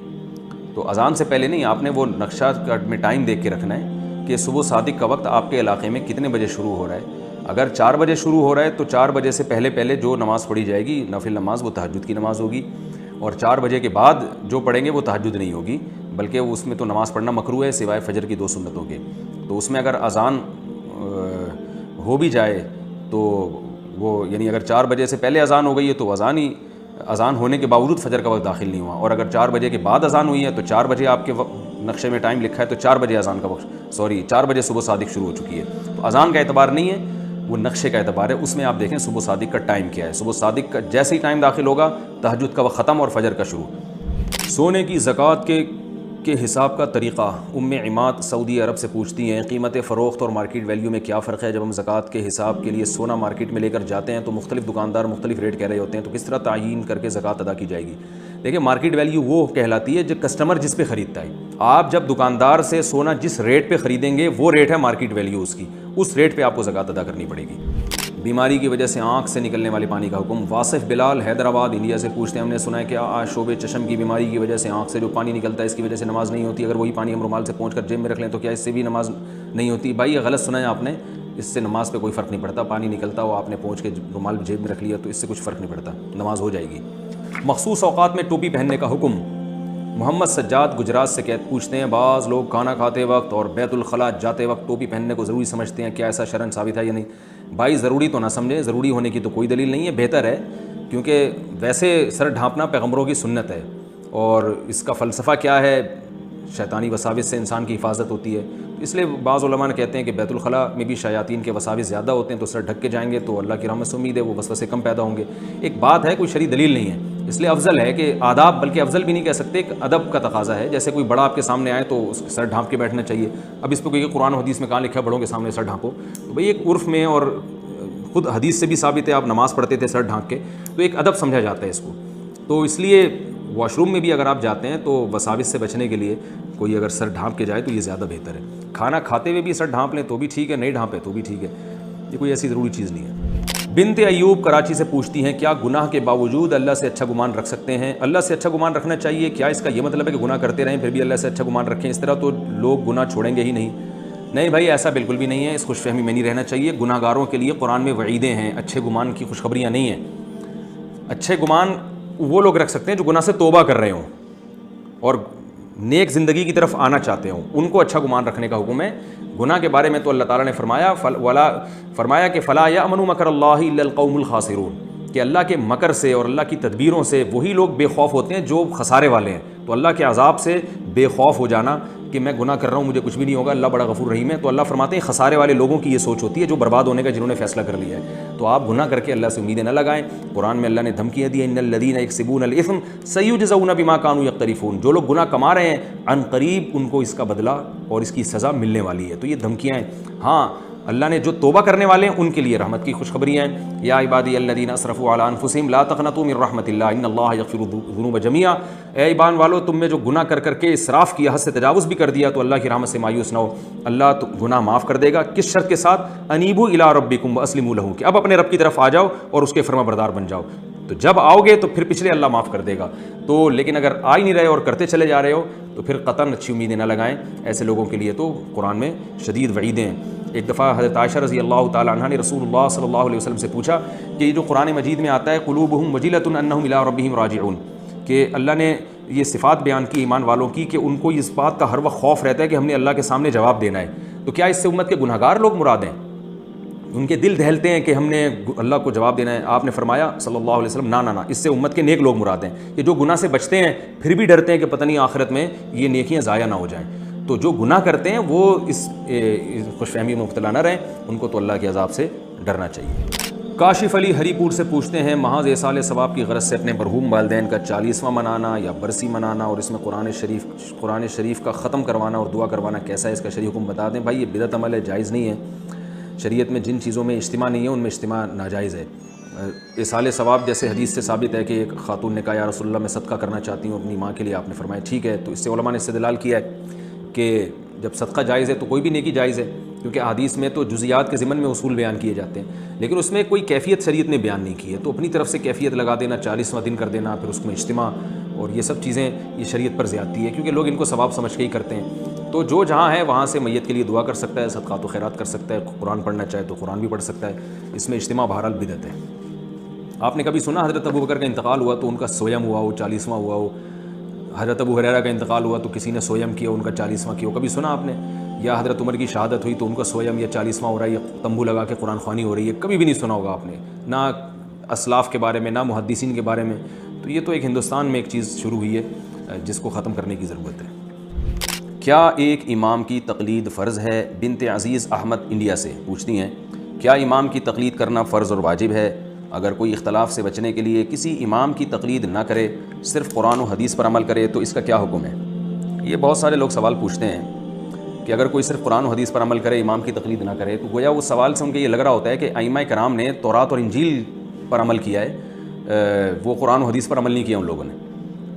Speaker 1: تو اذان سے پہلے نہیں، آپ نے وہ نقشہ میں ٹائم دیکھ کے رکھنا ہے کہ صبح صادق کا وقت آپ کے علاقے میں کتنے بجے شروع ہو رہا ہے۔ اگر 4 بجے شروع ہو رہا ہے تو 4 بجے سے پہلے جو نماز پڑھی جائے گی نفل نماز وہ تہجد کی نماز ہوگی، اور 4 بجے کے بعد جو پڑھیں گے وہ تہجد نہیں ہوگی، بلکہ اس میں تو نماز پڑھنا مکروہ ہے سوائے فجر کی 2 سنتوں کے۔ تو اس میں اگر اذان ہو بھی جائے تو وہ، یعنی اگر 4 بجے سے پہلے اذان ہو گئی ہے تو اذان ہونے کے باوجود فجر کا وقت داخل نہیں ہوا، اور اگر 4 بجے کے بعد اذان ہوئی ہے تو 4 بجے آپ کے نقشے میں ٹائم لکھا ہے تو 4 بجے اذان کا وقت، 4 بجے صبح صادق شروع ہو چکی ہے، تو اذان کا اعتبار نہیں ہے، وہ نقشے کا اعتبار ہے۔ اس میں آپ دیکھیں صبح صادق کا ٹائم کیا ہے، صبح صادق کا جیسے ہی ٹائم داخل ہوگا تہجد کا وقت ختم اور فجر کا شروع۔ سونے کی زکوٰۃ کے حساب کا طریقہ ام عماد سعودی عرب سے پوچھتی ہیں، قیمت فروخت اور مارکیٹ ویلیو میں کیا فرق ہے؟ جب ہم زکوٰۃ کے حساب کے لیے سونا مارکیٹ میں لے کر جاتے ہیں تو مختلف دکاندار مختلف ریٹ کہہ رہے ہوتے ہیں، تو کس طرح تعیین کر کے زکوٰۃ ادا کی جائے گی؟ دیکھیں، مارکیٹ ویلیو وہ کہلاتی ہے جو کسٹمر جس پہ خریدتا ہے۔ آپ جب دکاندار سے سونا جس ریٹ پہ خریدیں گے وہ ریٹ ہے مارکیٹ ویلیو اس کی، اس ریٹ پہ آپ کو زکوٰۃ ادا کرنی پڑے گی۔ بیماری کی وجہ سے آنکھ سے نکلنے والے پانی کا حکم۔ واصف بلال حیدرآباد انڈیا سے پوچھتے ہیں، ہم نے سنا ہے کہ شعبے چشم کی بیماری کی وجہ سے آنکھ سے جو پانی نکلتا ہے اس کی وجہ سے نماز نہیں ہوتی، اگر وہی پانی ہم رومال سے پہنچ کر جیب میں رکھ لیں تو کیا اس سے بھی نماز نہیں ہوتی؟ بھائی یہ غلط سنا ہے آپ نے، اس سے نماز پہ کوئی فرق نہیں پڑتا، پانی نکلتا ہو آپ نے پہنچ کے رومال جیب میں رکھ لیا تو اس سے کچھ فرق نہیں پڑتا، نماز ہو جائے گی۔ مخصوص اوقات میں ٹوپی پہننے کا حکم۔ محمد سجاد گجرات سے پوچھتے ہیں، بعض لوگ کھانا کھاتے وقت اور بیت الخلاء جاتے وقت ٹوپی پہننے کو ضروری سمجھتے ہیں، کیا ایسا شرعاً ثابت ہے یا نہیں؟ بھائی ضروری تو نہ سمجھیں، ضروری ہونے کی تو کوئی دلیل نہیں ہے، بہتر ہے، کیونکہ ویسے سر ڈھانپنا پیغمبروں کی سنت ہے، اور اس کا فلسفہ کیا ہے، شیطانی وساوس سے انسان کی حفاظت ہوتی ہے، اس لیے بعض علماء نے کہتے ہیں کہ بیت الخلاء میں بھی شیاطین کے وساوس زیادہ ہوتے ہیں، تو سر ڈھک کے جائیں گے تو اللہ کی رحمت سے امید ہے وہ وسوسے کم پیدا ہوں گے۔ ایک بات ہے، کوئی شرعی دلیل نہیں ہے، اس لیے افضل ہے کہ آداب، بلکہ افضل بھی نہیں کہہ سکتے، ایک ادب کا تقاضا ہے، جیسے کوئی بڑا آپ کے سامنے آئے تو اس کے سر ڈھانپ کے بیٹھنا چاہیے۔ اب اس پہ کوئی قرآن و حدیث میں کہاں لکھا ہے بڑوں کے سامنے سر ڈھانپو؟ تو بھئی ایک عرف میں، اور خود حدیث سے بھی ثابت ہے، آپ نماز پڑھتے تھے سر ڈھانپ کے، تو ایک ادب سمجھا جاتا ہے اس کو۔ تو اس لیے واش روم میں بھی اگر آپ جاتے ہیں تو وساوس سے بچنے کے لیے کوئی اگر سر ڈھانپ کے جائے تو یہ زیادہ بہتر ہے۔ کھانا کھاتے ہوئے بھی سر ڈھانپ لیں تو بھی ٹھیک ہے، نہیں ڈھانپے تو بھی ٹھیک ہے، یہ کوئی ایسی ضروری چیز نہیں ہے۔ بنت ایوب کراچی سے پوچھتی ہیں، کیا گناہ کے باوجود اللہ سے اچھا گمان رکھ سکتے ہیں؟ اللہ سے اچھا گمان رکھنا چاہیے، کیا اس کا یہ مطلب ہے کہ گناہ کرتے رہیں پھر بھی اللہ سے اچھا گمان رکھیں؟ اس طرح تو لوگ گناہ چھوڑیں گے ہی نہیں۔ نہیں بھائی، ایسا بالکل بھی نہیں ہے، اس خوش فہمی میں نہیں رہنا چاہیے۔ گناہ گاروں کے لیے قرآن میں وعیدیں ہیں، اچھے گمان کی خوشخبریاں نہیں ہیں۔ اچھے گمان وہ لوگ رکھ سکتے ہیں جو گناہ سے توبہ کر رہے ہوں اور نیک زندگی کی طرف آنا چاہتے ہوں، ان کو اچھا گمان رکھنے کا حکم ہے۔ گناہ کے بارے میں تو اللہ تعالیٰ نے فرمایا کہ فلا یأمن مکر اللہ الا القوم الخاسرون، کہ اللہ کے مکر سے اور اللہ کی تدبیروں سے وہی لوگ بے خوف ہوتے ہیں جو خسارے والے ہیں۔ تو اللہ کے عذاب سے بے خوف ہو جانا کہ میں گناہ کر رہا ہوں مجھے کچھ بھی نہیں ہوگا، اللہ بڑا غفور رحیم ہے، تو اللہ فرماتے ہیں خسارے والے لوگوں کی یہ سوچ ہوتی ہے جو برباد ہونے کا، جنہوں نے فیصلہ کر لیا ہے۔ تو آپ گناہ کر کے اللہ سے امیدیں نہ لگائیں۔ قرآن میں اللہ نے دھمکیاں دی، ان الذین یکسبون الاثم سیجزون بما کانوا یقترفون، جو لوگ گناہ کما رہے ہیں عن قریب ان کو اس کا بدلہ اور اس کی سزا ملنے والی ہے۔ تو یہ دھمکیاں ہیں۔ ہاں، اللہ نے جو توبہ کرنے والے ہیں ان کے لیے رحمت کی خوشخبریاں ہیں. یا عبادی الذین اسرفوا علی انفسہم لا تقنطوا من رحمت اللہ ان اللہ یغفر الذنوب جميعا. اے ایمان والو، تم میں جو گناہ کر کے اسراف کیا، حد سے تجاوز بھی کر دیا، تو اللہ کی رحمت سے مایوس نہ ہو، اللہ تو گناہ معاف کر دے گا. کس شرط کے ساتھ؟ انیبوا الی ربکم واسلموا لہ، کہ اب اپنے رب کی طرف آ جاؤ اور اس کے فرما بردار بن جاؤ. تو جب آؤ گے تو پھر پچھلے اللہ معاف کر دے گا. تو لیکن اگر آ ہی نہیں رہے اور کرتے چلے جا رہے ہو تو پھر قطعاً اچھی امیدیں نہ لگائیں. ایسے لوگوں کے لیے تو قرآن میں شدید وعیدیں ہیں. ایک دفعہ حضرت عائشہ رضی اللہ تعالی عنہ نے رسول اللہ صلی اللہ علیہ وسلم سے پوچھا کہ یہ جو قرآن مجید میں آتا ہے قلوبہم وجلۃ انہم الی ربہم راجعون، کہ اللہ نے یہ صفات بیان کی ایمان والوں کی کہ ان کو اس بات کا ہر وقت خوف رہتا ہے کہ ہم نے اللہ کے سامنے جواب دینا ہے. تو کیا اس سے امت کے گنہگار لوگ مراد ہیں؟ ان کے دل دہلتے ہیں کہ ہم نے اللہ کو جواب دینا ہے. آپ نے فرمایا صلی اللہ علیہ وسلم نہ، اس سے امت کے نیک لوگ مراد ہیں، کہ جو گناہ سے بچتے ہیں پھر بھی ڈرتے ہیں کہ پتہ نہیں آخرت میں یہ نیکیاں ضائع نہ ہو جائیں. تو جو گناہ کرتے ہیں وہ اس خوش فہمی میں مبتلا نہ رہیں، ان کو تو اللہ کے عذاب سے ڈرنا چاہیے. کاشف علی ہری پور سے پوچھتے ہیں محض ایصال ثواب کی غرض سے اپنے مرحوم والدین کا 40واں منانا یا برسی منانا اور اس میں قرآن شریف کا ختم کروانا اور دعا کروانا کیسا ہے؟ اس کا شرعی حکم بتا دیں. بھائی یہ بدعت عمل ہے، جائز نہیں ہے. شریعت میں جن چیزوں میں اجتماع نہیں ہے ان میں اجتماع ناجائز ہے. ایصال ثواب جیسے حدیث سے ثابت ہے کہ ایک خاتون نے کہا یا رسول اللہ میں صدقہ کرنا چاہتی ہوں اپنی ماں کے لیے، آپ نے فرمایا ٹھیک ہے. تو اس سے علماء نے استدلال کیا ہے کہ جب صدقہ جائز ہے تو کوئی بھی نیکی جائز ہے، کیونکہ حدیث میں تو جزیات کے ضمن میں اصول بیان کیے جاتے ہیں، لیکن اس میں کوئی کیفیت شریعت نے بیان نہیں کی ہے. تو اپنی طرف سے کیفیت لگا دینا، 40واں دن کر دینا، پھر اس میں اجتماع اور یہ سب چیزیں، یہ شریعت پر زیادتی ہے، کیونکہ لوگ ان کو ثواب سمجھ کے ہی کرتے ہیں. تو جو جہاں ہے وہاں سے میت کے لیے دعا کر سکتا ہے، صدقات و خیرات کر سکتا ہے، قرآن پڑھنا چاہے تو قرآن بھی پڑھ سکتا ہے. اس میں اجتماع بہرحال بدعت ہے. آپ نے کبھی سنا حضرت ابوبکر کا انتقال ہوا تو ان کا سویم ہوا ہو، 40واں ہوا ہو؟ حضرت ابو ہریرہ کا انتقال ہوا تو کسی نے سویم کیا، ان کا 40واں کیا ہو؟ کبھی سنا آپ نے؟ یا حضرت عمر کی شہادت ہوئی تو ان کا سویم یا 40واں ہو رہا ہے یا تمبو لگا کے قرآن خوانی ہو رہی ہے؟ کبھی بھی نہیں سنا ہوگا آپ نے، نہ اسلاف کے بارے میں نہ محدثین کے بارے میں. تو یہ تو ایک ہندوستان میں ایک چیز شروع ہوئی ہے جس کو ختم کرنے کی ضرورت ہے. کیا ایک امام کی تقلید فرض ہے؟ بنت عزیز احمد انڈیا سے پوچھتی ہیں کیا امام کی تقلید کرنا فرض اور واجب ہے؟ اگر کوئی اختلاف سے بچنے کے لیے کسی امام کی تقلید نہ کرے، صرف قرآن و حدیث پر عمل کرے تو اس کا کیا حکم ہے؟ یہ بہت سارے لوگ سوال پوچھتے ہیں کہ اگر کوئی صرف قرآن و حدیث پر عمل کرے، امام کی تقلید نہ کرے، تو گویا وہ سوال سے ان کے یہ لگ رہا ہوتا ہے کہ ائمہ کرام نے تورات اور انجیل پر عمل کیا ہے، وہ قرآن و حدیث پر عمل نہیں کیا ان لوگوں نے.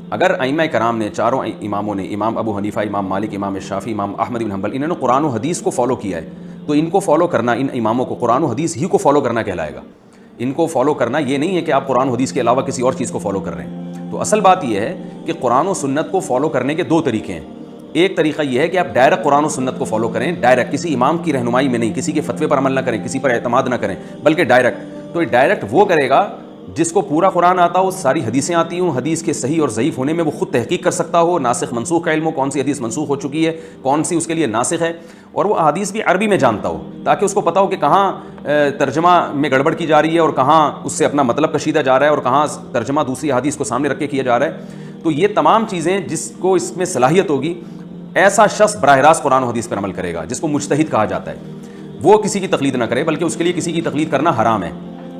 Speaker 1: اگر ائمہ کرام نے، چاروں اماموں نے، امام ابو حنیفہ، امام مالک، امام شافعی، امام احمد بن حنبل، انہوں نے قرآن و حدیث کو فالو کیا ہے، تو ان کو فالو کرنا، ان اماموں کو قرآن و حدیث ہی کو فالو کرنا کہلائے گا. ان کو فالو کرنا یہ نہیں ہے کہ آپ قرآن و حدیث کے علاوہ کسی اور چیز کو فالو کر رہے ہیں. تو اصل بات یہ ہے کہ قرآن و سنت کو فالو کرنے کے 2 طریقے ہیں. ایک طریقہ یہ ہے کہ آپ ڈائریکٹ قرآن و سنت کو فالو کریں، ڈائریکٹ، کسی امام کی رہنمائی میں نہیں، کسی کے فتوے پر عمل نہ کریں، کسی پر اعتماد نہ کریں، بلکہ ڈائریکٹ. تو ڈائریکٹ وہ کرے گا جس کو پورا قرآن آتا ہو، ساری حدیثیں آتی ہوں، حدیث کے صحیح اور ضعیف ہونے میں وہ خود تحقیق کر سکتا ہو، ناسخ منسوخ کا علم ہو، کون سی حدیث منسوخ ہو چکی ہے، کون سی اس کے لیے ناسخ ہے، اور وہ احادیث بھی عربی میں جانتا ہو تاکہ اس کو پتہ ہو کہ کہاں ترجمہ میں گڑبڑ کی جا رہی ہے اور کہاں اس سے اپنا مطلب کشیدہ جا رہا ہے اور کہاں ترجمہ دوسری حدیث کو سامنے رکھ کے کیا جا رہا ہے. تو یہ تمام چیزیں جس کو اس میں صلاحیت ہوگی، ایسا شخص براہ راست قرآن و حدیث پر عمل کرے گا، جس کو مجتہد کہا جاتا ہے. وہ کسی کی تقلید نہ کرے، بلکہ اس کے لیے کسی کی تقلید کرنا حرام ہے.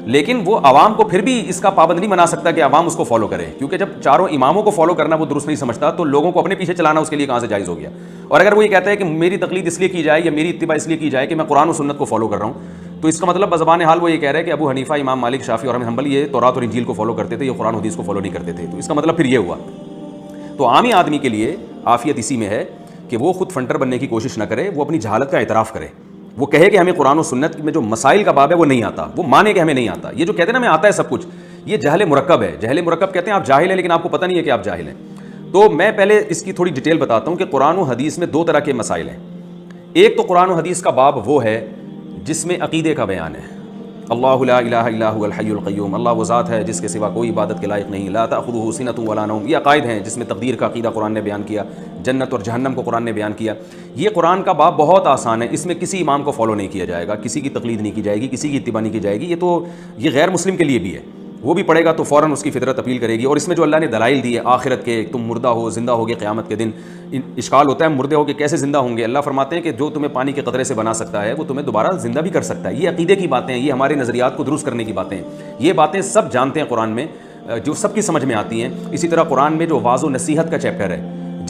Speaker 1: لیکن وہ عوام کو پھر بھی اس کا پابند نہیں بنا سکتا کہ عوام اس کو فالو کرے، کیونکہ جب چاروں اماموں کو فالو کرنا وہ درست نہیں سمجھتا تو لوگوں کو اپنے پیچھے چلانا اس کے لیے کہاں سے جائز ہو گیا. اور اگر وہ یہ کہتا ہے کہ میری تقلید اس لیے کی جائے یا میری اتباع اس لیے کی جائے کہ میں قرآن و سنت کو فالو کر رہا ہوں، تو اس کا مطلب بزبان حال وہ یہ کہہ رہا ہے کہ ابو حنیفہ، امام مالک، شافعی اور احمد حنبل یہ تورات اور انجیل کو فالو کرتے تھے، یہ قرآن و حدیث کو فالو نہیں کرتے تھے. تو اس کا مطلب پھر یہ ہوا. تو عامی آدمی کے لیے عافیت اسی میں ہے کہ وہ خود فنٹر بننے کی کوشش نہ کرے، وہ اپنی جہالت کا اعتراف کرے، وہ کہے کہ ہمیں قرآن و سنت میں جو مسائل کا باب ہے وہ نہیں آتا، وہ مانے کہ ہمیں نہیں آتا. یہ جو کہتے ہیں نا ہمیں آتا ہے سب کچھ، یہ جہل مرکب ہے. جہل مرکب کہتے ہیں آپ جاہل ہیں لیکن آپ کو پتہ نہیں ہے کہ آپ جاہل ہیں. تو میں پہلے اس کی تھوڑی ڈیٹیل بتاتا ہوں کہ قرآن و حدیث میں 2 طرح کے مسائل ہیں. ایک تو قرآن و حدیث کا باب وہ ہے جس میں عقیدے کا بیان ہے. اللہ لا الہ الا هو الحی القیوم، اللہ وہ ذات ہے جس کے سوا کوئی عبادت کے لائق نہیں، لا تأخذہ سنۃ ولا نوم. یہ عقائد ہیں جس میں تقدیر کا عقیدہ قرآن نے بیان کیا، جنت اور جہنم کو قرآن نے بیان کیا. یہ قرآن کا باب بہت آسان ہے، اس میں کسی امام کو فالو نہیں کیا جائے گا، کسی کی تقلید نہیں کی جائے گی، کسی کی اتباع نہیں کی جائے گی. یہ غیر مسلم کے لیے بھی ہے، وہ بھی پڑھے گا تو فوراً اس کی فطرت اپیل کرے گی. اور اس میں جو اللہ نے دلائل دی ہے آخرت کے، تم مردہ ہو، زندہ ہوگے قیامت کے دن. اشکال ہوتا ہے مردے ہو کے کیسے زندہ ہوں گے؟ اللہ فرماتے ہیں کہ جو تمہیں پانی کے قطرے سے بنا سکتا ہے وہ تمہیں دوبارہ زندہ بھی کر سکتا ہے. یہ عقیدے کی باتیں ہیں، یہ ہمارے نظریات کو درست کرنے کی باتیں ہیں. یہ باتیں سب جانتے ہیں قرآن میں، جو سب کی سمجھ میں آتی ہیں. اسی طرح قرآن میں جو واعظ و نصیحت کا چیپٹر ہے،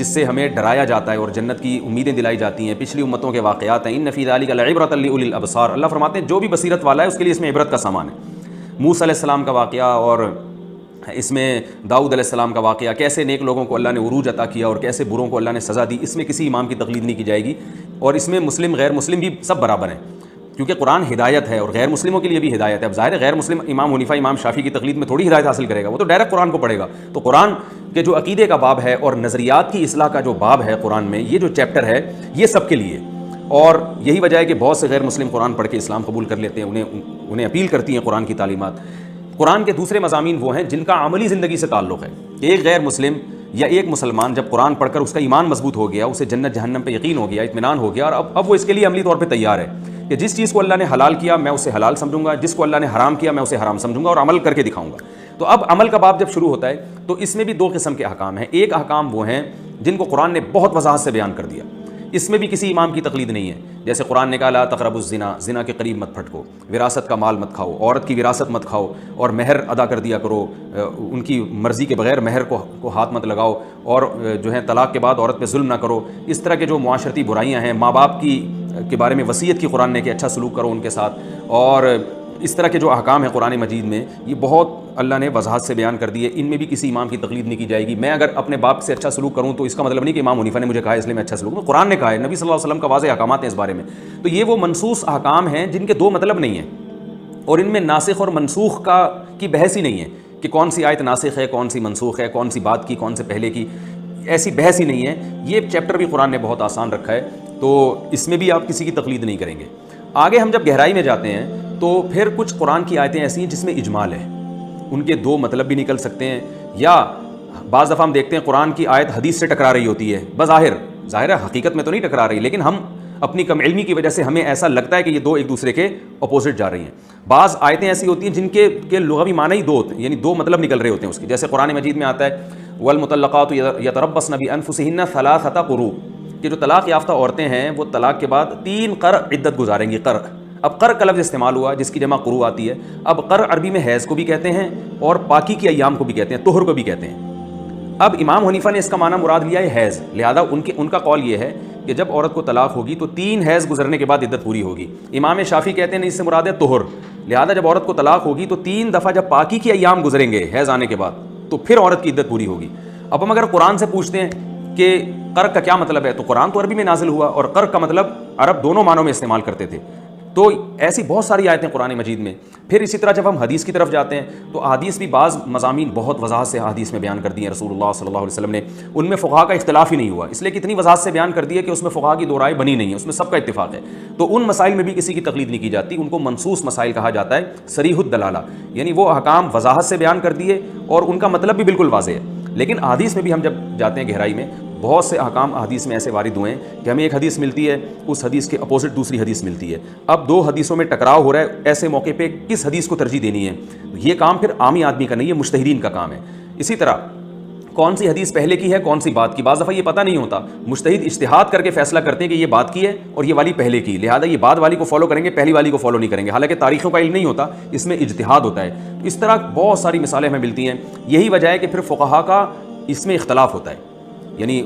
Speaker 1: جس سے ہمیں ڈرایا جاتا ہے اور جنت کی امیدیں دلائی جاتی ہیں، پچھلی امتوں کے واقعات ہیں، ان فی ذلک لعبرۃ لأولی الابصار، اللہ فرماتے ہیں جو بھی بصیرت والا ہے اس کے لیے اس میں عبرت کا سامان ہے۔ موسیٰ علیہ السلام کا واقعہ اور اس میں داؤد علیہ السلام کا واقعہ، کیسے نیک لوگوں کو اللہ نے عروج عطا کیا اور کیسے بروں کو اللہ نے سزا دی، اس میں کسی امام کی تقلید نہیں کی جائے گی، اور اس میں مسلم غیر مسلم بھی سب برابر ہیں، کیونکہ قرآن ہدایت ہے اور غیر مسلموں کے لیے بھی ہدایت ہے۔ اب ظاہر ہے غیر مسلم امام حنیفہ امام شافعی کی تقلید میں تھوڑی ہدایت حاصل کرے گا، وہ تو ڈائریکٹ قرآن کو پڑھے گا۔ تو قرآن کے جو عقیدے کا باب ہے اور نظریات کی اصلاح کا جو باب ہے قرآن میں، یہ جو چیپٹر ہے یہ سب کے لیے، اور یہی وجہ ہے کہ بہت سے غیر مسلم قرآن پڑھ کے اسلام قبول کر لیتے ہیں، انہیں اپیل کرتی ہیں قرآن کی تعلیمات۔ قرآن کے دوسرے مضامین وہ ہیں جن کا عملی زندگی سے تعلق ہے۔ ایک غیر مسلم یا ایک مسلمان جب قرآن پڑھ کر اس کا ایمان مضبوط ہو گیا، اسے جنت جہنم پہ یقین ہو گیا، اطمینان ہو گیا، اور اب وہ اس کے لیے عملی طور پہ تیار ہے کہ جس چیز کو اللہ نے حلال کیا میں اسے حلال سمجھوں گا، جس کو اللہ نے حرام کیا میں اسے حرام سمجھوں گا اور عمل کر کے دکھاؤں گا۔ تو اب عمل کا باب جب شروع ہوتا ہے تو اس میں بھی دو قسم کے احکام ہیں۔ ایک احکام وہ ہیں جن کو قرآن نے بہت وضاحت سے بیان کر دیا، اس میں بھی کسی امام کی تقلید نہیں ہے، جیسے قرآن نے کہا لا تقربوا الزنا، زنا کے قریب مت پھٹکو، وراثت کا مال مت کھاؤ، عورت کی وراثت مت کھاؤ، اور مہر ادا کر دیا کرو، ان کی مرضی کے بغیر مہر کو ہاتھ مت لگاؤ، اور جو ہے طلاق کے بعد عورت پہ ظلم نہ کرو۔ اس طرح کے جو معاشرتی برائیاں ہیں، ماں باپ کے بارے میں وصیت کی قرآن نے کہ اچھا سلوک کرو ان کے ساتھ، اور اس طرح کے جو احکام ہیں قرآن مجید میں یہ بہت اللہ نے وضاحت سے بیان کر دی ہے، ان میں بھی کسی امام کی تقلید نہیں کی جائے گی۔ میں اگر اپنے باپ سے اچھا سلوک کروں تو اس کا مطلب نہیں کہ امام حنیفہ نے مجھے کہا ہے اس لیے میں اچھا سلوک کروں، قرآن نے کہا ہے، نبی صلی اللہ علیہ وسلم کا واضح احکامات ہیں اس بارے میں۔ تو یہ وہ منسوخ احکام ہیں جن کے دو مطلب نہیں ہیں، اور ان میں ناسخ اور منسوخ کی بحث ہی نہیں ہے کہ کون سی آیت ناسخ ہے، کون سی منسوخ ہے، کون سی بات کی کون سے پہلے کی، ایسی بحث ہی نہیں ہے۔ یہ چیپٹر بھی قرآن نے بہت آسان رکھا ہے، تو اس میں بھی آپ کسی کی تقلید نہیں کریں گے۔ آگے ہم جب گہرائی میں جاتے ہیں تو پھر کچھ قرآن کی آیتیں ایسی ہیں جس میں اجمال ہے، ان کے دو مطلب بھی نکل سکتے ہیں، یا بعض دفعہ ہم دیکھتے ہیں قرآن کی آیت حدیث سے ٹکرا رہی ہوتی ہے، بظاہر ظاہر ہے حقیقت میں تو نہیں ٹکرا رہی، لیکن ہم اپنی کم علمی کی وجہ سے ہمیں ایسا لگتا ہے کہ یہ دو ایک دوسرے کے اپوزٹ جا رہی ہیں۔ بعض آیتیں ایسی ہوتی ہیں جن کے لغوی معنی ہی دو ہوتے ہیں، یعنی دو مطلب نکل رہے ہوتے ہیں اس کے، جیسے قرآن مجید میں آتا ہے والمطلقات یتربصن بانفسہن ثلاثۃ قروء، کہ جو طلاق یافتہ عورتیں ہیں وہ طلاق کے بعد 3 قرء عدت گزاریں گی۔ قرء، اب قرء کا لفظ استعمال ہوا جس کی جمع قروء آتی ہے۔ اب قرء عربی میں حیض کو بھی کہتے ہیں اور پاکی کی ایام کو بھی کہتے ہیں، طہر کو بھی کہتے ہیں۔ اب امام حنیفہ نے اس کا معنی مراد لیا ہے حیض، لہذا ان کا قول یہ ہے کہ جب عورت کو طلاق ہوگی تو 3 حیض گزرنے کے بعد عدت پوری ہوگی۔ امام شافعی کہتے ہیں اس سے مراد ہے طہر، لہذا جب عورت کو طلاق ہوگی تو 3 دفعہ جب پاکی کی ایام گزریں گے حیض آنے کے بعد تو پھر عورت کی عدت پوری ہوگی۔ اب ہم اگر قرآن سے پوچھتے ہیں کہ قرء کا کیا مطلب ہے، تو قرآن تو عربی میں نازل ہوا اور قرء کا مطلب عرب دونوں معنوں میں استعمال کرتے تھے، تو ایسی بہت ساری آیتیں قرآن مجید میں۔ پھر اسی طرح جب ہم حدیث کی طرف جاتے ہیں تو احادیث بھی بعض مضامین بہت وضاحت سے حدیث میں بیان کر دی ہیں رسول اللہ صلی اللہ علیہ وسلم نے، ان میں فقہا کا اختلاف ہی نہیں ہوا، اس لیے کتنی وضاحت سے بیان کر دی ہے کہ اس میں فقہا کی دو رائے بنی نہیں ہے، اس میں سب کا اتفاق ہے۔ تو ان مسائل میں بھی کسی کی تقلید نہیں کی جاتی، ان کو منصوص مسائل کہا جاتا ہے، صریح الدلالہ، یعنی وہ احکام وضاحت سے بیان کر دیے اور ان کا مطلب بھی بالکل واضح ہے۔ لیکن احادیث میں بھی ہم جب جاتے ہیں گہرائی میں، بہت سے احکام حدیث میں ایسے وارد ہوئے ہیں کہ ہمیں ایک حدیث ملتی ہے، اس حدیث کے اپوزٹ دوسری حدیث ملتی ہے، اب دو حدیثوں میں ٹکراؤ ہو رہا ہے، ایسے موقع پہ کس حدیث کو ترجیح دینی ہے؟ یہ کام پھر عامی آدمی کا نہیں، یہ مجتہدین کا کام ہے۔ اسی طرح کون سی حدیث پہلے کی ہے کون سی بات کی، بعض دفعہ یہ پتہ نہیں ہوتا، مجتہد اجتہاد کر کے فیصلہ کرتے ہیں کہ یہ بات کی ہے اور یہ والی پہلے کی، لہذا یہ بعد والی کو فالو کریں گے، پہلی والی کو فالو نہیں کریں گے، حالانکہ تاریخوں کا علم نہیں ہوتا، اس میں اجتہاد ہوتا ہے۔ اس طرح بہت ساری مثالیں ہمیں ملتی ہیں، یہی وجہ ہے کہ پھر فقہا کا اس میں اختلاف ہوتا ہے، یعنی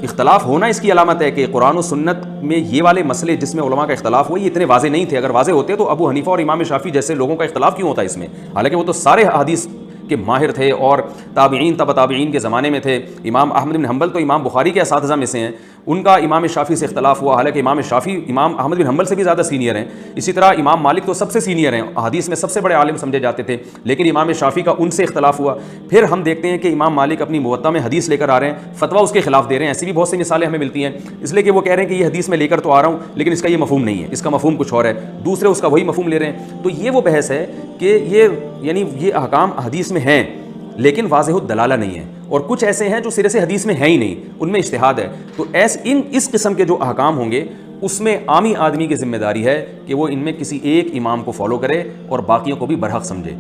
Speaker 1: اختلاف ہونا اس کی علامت ہے کہ قرآن و سنت میں یہ والے مسئلے جس میں علماء کا اختلاف ہوئے یہ اتنے واضح نہیں تھے، اگر واضح ہوتے تو ابو حنیفہ اور امام شافعی جیسے لوگوں کا اختلاف کیوں ہوتا ہے اس میں، حالانکہ وہ تو سارے حدیث کے ماہر تھے اور تابعین تبع تابعین کے زمانے میں تھے۔ امام احمد بن حنبل تو امام بخاری کے اساتذہ میں سے ہیں، ان کا امام شافعی سے اختلاف ہوا، حالانکہ امام شافعی امام احمد بن حنبل سے بھی زیادہ سینئر ہیں۔ اسی طرح امام مالک تو سب سے سینئر ہیں، حدیث میں سب سے بڑے عالم سمجھے جاتے تھے، لیکن امام شافعی کا ان سے اختلاف ہوا۔ پھر ہم دیکھتے ہیں کہ امام مالک اپنی موطا میں حدیث لے کر آ رہے ہیں، فتویٰ اس کے خلاف دے رہے ہیں، ایسی بھی بہت سی مثالیں ہمیں ملتی ہیں، اس لیے کہ وہ کہہ رہے ہیں کہ یہ حدیث میں لے کر تو آ رہا ہوں لیکن اس کا یہ مفہوم نہیں ہے، اس کا مفہوم کچھ اور ہے، دوسرے اس کا وہی مفہوم لے رہے ہیں۔ تو یہ وہ بحث ہے کہ یہ احکام حدیث میں ہیں لیکن واضح الدلالہ نہیں ہے، اور کچھ ایسے ہیں جو سرے سے حدیث میں ہیں ہی نہیں، ان میں اجتہاد ہے۔ تو اس قسم کے جو احکام ہوں گے اس میں عامی آدمی کی ذمہ داری ہے کہ وہ ان میں کسی ایک امام کو فالو کرے اور باقیوں کو بھی برحق سمجھے۔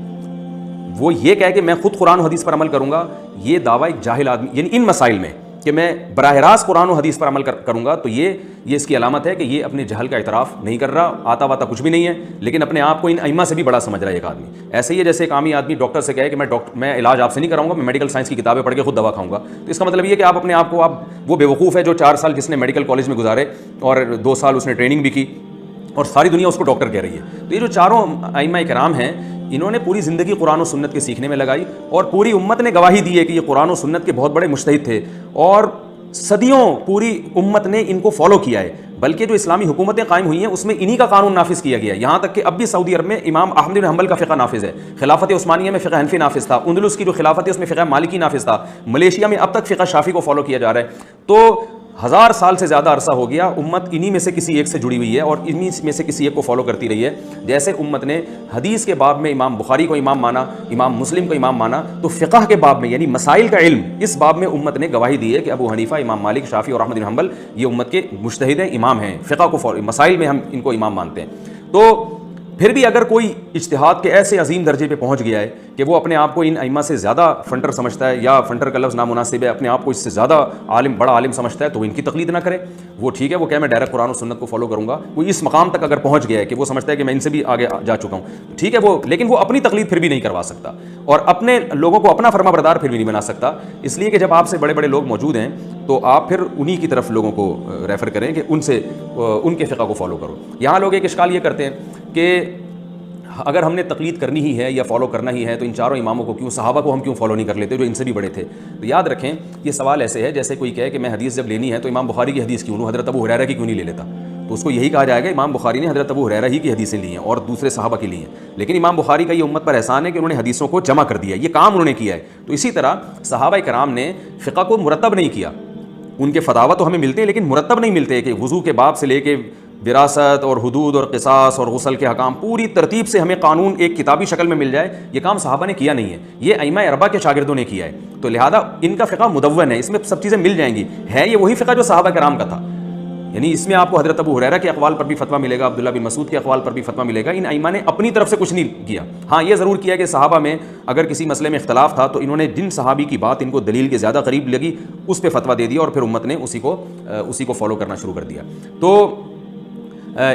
Speaker 1: وہ یہ کہے کہ میں خود قرآن و حدیث پر عمل کروں گا، یہ دعویٰ ایک جاہل آدمی، یعنی ان مسائل میں کہ میں براہ راست قرآن و حدیث پر عمل کروں گا تو یہ اس کی علامت ہے کہ یہ اپنے جہل کا اعتراف نہیں کر رہا, آتا واتا کچھ بھی نہیں ہے, لیکن اپنے آپ کو ان ائمہ سے بھی بڑا سمجھ رہا ہے ایک آدمی. ایسے ہی ہے جیسے ایک عامی آدمی ڈاکٹر سے کہے کہ میں علاج آپ سے نہیں کراؤں گا, میں میڈیکل سائنس کی کتابیں پڑھ کے خود دوا کھاؤں گا. تو اس کا مطلب یہ ہے کہ آپ اپنے آپ کو وہ بیوقوف ہے جو 4 سال جس نے میڈیکل کالج میں گزارے اور 2 سال اس نے ٹریننگ بھی کی اور ساری دنیا اس کو ڈاکٹر کہہ رہی ہے. تو یہ جو چاروں ائمہ کرام ہیں انہوں نے پوری زندگی قرآن و سنت کے سیکھنے میں لگائی اور پوری امت نے گواہی دی ہے کہ یہ قرآن و سنت کے بہت بڑے مجتہد تھے اور صدیوں پوری امت نے ان کو فالو کیا ہے. بلکہ جو اسلامی حکومتیں قائم ہوئی ہیں اس میں انہی کا قانون نافذ کیا گیا ہے. یہاں تک کہ اب بھی سعودی عرب میں امام احمد بن حنبل کا فقہ نافذ ہے, خلافت عثمانیہ میں فقہ حنفی نافذ تھا, اندلس کی جو خلافت ہے اس میں فقہ مالکی نافذ تھا, ملیشیا میں اب تک فقہ شافعی کو فالو کیا جا رہا ہے. تو 1000 سال سے زیادہ عرصہ ہو گیا امت انہی میں سے کسی ایک سے جڑی ہوئی ہے اور انہی میں سے کسی ایک کو فالو کرتی رہی ہے. جیسے امت نے حدیث کے باب میں امام بخاری کو امام مانا, امام مسلم کو امام مانا, تو فقہ کے باب میں یعنی مسائل کا علم اس باب میں امت نے گواہی دی ہے کہ ابو حنیفہ, امام مالک, شافعی اور احمد بن حنبل یہ امت کے مجتہد ہیں, امام ہیں. فقہ کو مسائل میں ہم ان کو امام مانتے ہیں. تو پھر بھی اگر کوئی اجتہاد کے ایسے عظیم درجے پہ پہنچ گیا ہے کہ وہ اپنے آپ کو ان ائمہ سے زیادہ فنٹر سمجھتا ہے, یا فنٹر کا لفظ نامناسب ہے, اپنے آپ کو اس سے زیادہ بڑا عالم سمجھتا ہے, تو ان کی تقلید نہ کرے. وہ ٹھیک ہے, وہ کہ میں ڈائریکٹ قرآن و سنت کو فالو کروں گا. کوئی اس مقام تک اگر پہنچ گیا ہے کہ وہ سمجھتا ہے کہ میں ان سے بھی آگے جا چکا ہوں, ٹھیک ہے وہ, لیکن وہ اپنی تقلید پھر بھی نہیں کروا سکتا اور اپنے لوگوں کو اپنا فرما بردار پھر بھی نہیں بنا سکتا. اس لیے کہ جب آپ سے بڑے بڑے لوگ موجود ہیں تو آپ پھر انہی کی طرف لوگوں کو ریفر کریں کہ ان کے فقہ کو فالو کرو. یہاں لوگ ایک اشکال یہ کرتے ہیں کہ اگر ہم نے تقلید کرنی ہی ہے یا فالو کرنا ہی ہے تو ان چاروں اماموں کو کیوں, صحابہ کو ہم کیوں فالو نہیں کر لیتے جو ان سے بھی بڑے تھے. تو یاد رکھیں یہ سوال ایسے ہے جیسے کوئی کہے کہ میں حدیث جب لینی ہے تو امام بخاری کی حدیث کیوں لوں, حضرت ابو ہریرہ کی کیوں نہیں لے لیتا. تو اس کو یہی کہا جائے گا امام بخاری نے حضرت ابو ہریرہ ہی کی حدیثیں لی ہیں اور دوسرے صحابہ کی لی ہیں, لیکن امام بخاری کا یہ امت پر احسان ہے کہ انہوں نے حدیثوں کو جمع کر دیا, یہ کام انہوں نے کیا ہے. تو اسی طرح صحابہ کرام نے فقہ کو مرتب نہیں کیا. ان کے فتاوی تو ہمیں ملتے ہیں لیکن مرتب نہیں ملتے کہ وضو کے باب سے لے کے وراثت اور حدود اور قصاص اور غسل کے حکام پوری ترتیب سے ہمیں قانون ایک کتابی شکل میں مل جائے. یہ کام صحابہ نے کیا نہیں ہے, یہ ائمہ اربعہ کے شاگردوں نے کیا ہے. تو لہذا ان کا فقہ مدون ہے, اس میں سب چیزیں مل جائیں گی. ہے یہ وہی فقہ جو صحابہ کرام کا تھا, یعنی اس میں آپ کو حضرت ابو ہریرہ کے اقوال پر بھی فتویٰ ملے گا, عبداللہ بن مسعود کے اقوال پر بھی فتویٰ ملے گا. ان ائمہ نے اپنی طرف سے کچھ نہیں کیا. ہاں یہ ضرور کیا کہ صحابہ میں اگر کسی مسئلے میں اختلاف تھا تو انہوں نے جن صحابی کی بات ان کو دلیل کے زیادہ قریب لگی اس پہ فتویٰ دے دیا اور پھر امت نے اسی کو فالو کرنا شروع کر دیا. تو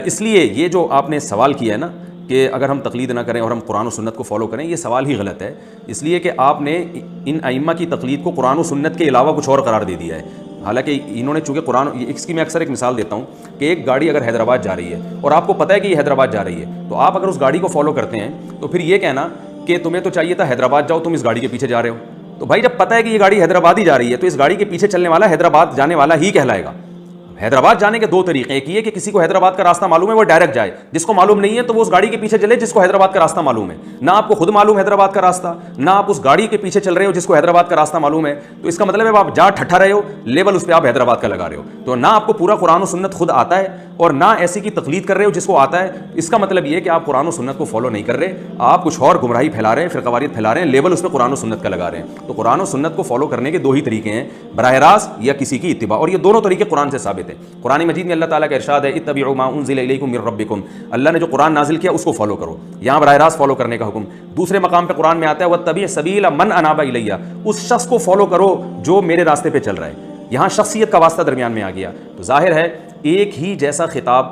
Speaker 1: اس لیے یہ جو آپ نے سوال کیا ہے نا کہ اگر ہم تقلید نہ کریں اور ہم قرآن و سنت کو فالو کریں, یہ سوال ہی غلط ہے. اس لیے کہ آپ نے ان ائمہ کی تقلید کو قرآن و سنت کے علاوہ کچھ اور قرار دے دیا ہے. حالانکہ انہوں نے چونکہ قرآن, اس کی میں اکثر ایک مثال دیتا ہوں کہ ایک گاڑی اگر حیدرآباد جا رہی ہے اور آپ کو پتہ ہے کہ یہ حیدرآباد جا رہی ہے, تو آپ اگر اس گاڑی کو فالو کرتے ہیں تو پھر یہ کہنا کہ تمہیں تو چاہیے تھا حیدرآباد جاؤ, تم اس گاڑی کے پیچھے جا رہے ہو. تو بھائی جب پتہ ہے کہ یہ گاڑی حیدرآباد ہی جا رہی ہے تو اس گاڑی کے پیچھے چلنے والا حیدرآباد جانے والا ہی کہلائے گا. حیدرآباد جانے کے 2 طریقے, ایک یہ کہ کسی کو حیدرآباد کا راستہ معلوم ہے وہ ڈائریکٹ جائے, جس کو معلوم نہیں ہے تو وہ اس گاڑی کے پیچھے چلے جس کو حیدرآباد کا راستہ معلوم ہے. نہ آپ کو خود معلوم حیدرآباد کا راستہ, نہ آپ اس گاڑی کے پیچھے چل رہے ہو جس کو حیدرآباد کا راستہ معلوم ہے, تو اس کا مطلب ہے آپ جا ٹھٹھا رہے ہو, لیبل اس پہ آپ حیدرآباد کا لگا رہے ہو. تو نہ آپ کو پورا قرآن و سنت خود آتا ہے اور نہ ایسی کی تقلید کر رہے ہو جس کو آتا ہے. اس کا مطلب یہ ہے کہ آپ قرآن و سنت کو فالو نہیں کر رہے, آپ کچھ اور گمراہی پھیلا رہے ہیں, فرقواریت پھیلا رہے ہیں, لیبل اس پہ قرآن و سنت کا لگا رہے ہیں. تو قرآن و سنت کو فالو کرنے کے 2 ہی طریقے ہیں, براہ راست یا کسی کی اتباع, اور یہ دونوں طریقے قرآن سے ثابت ہیں. قرآن مجید میں اللہ تعالیٰ کا ارشاد ہے اتبعوا ما انزل الیکم من ربکم, اللہ نے جو قرآن نازل کیا اس کو فالو کرو. یہاں براہ راست فالو کرنے کا حکم. دوسرے مقام پہ قرآن میں آتا ہے واتبع سبیل من اناب الی, اس شخص کو فالو کرو جو میرے راستے پہ چل رہا ہے. یہاں شخصیت کا واسطہ درمیان میں آ گیا. تو ظاہر ہے ایک ہی جیسا خطاب,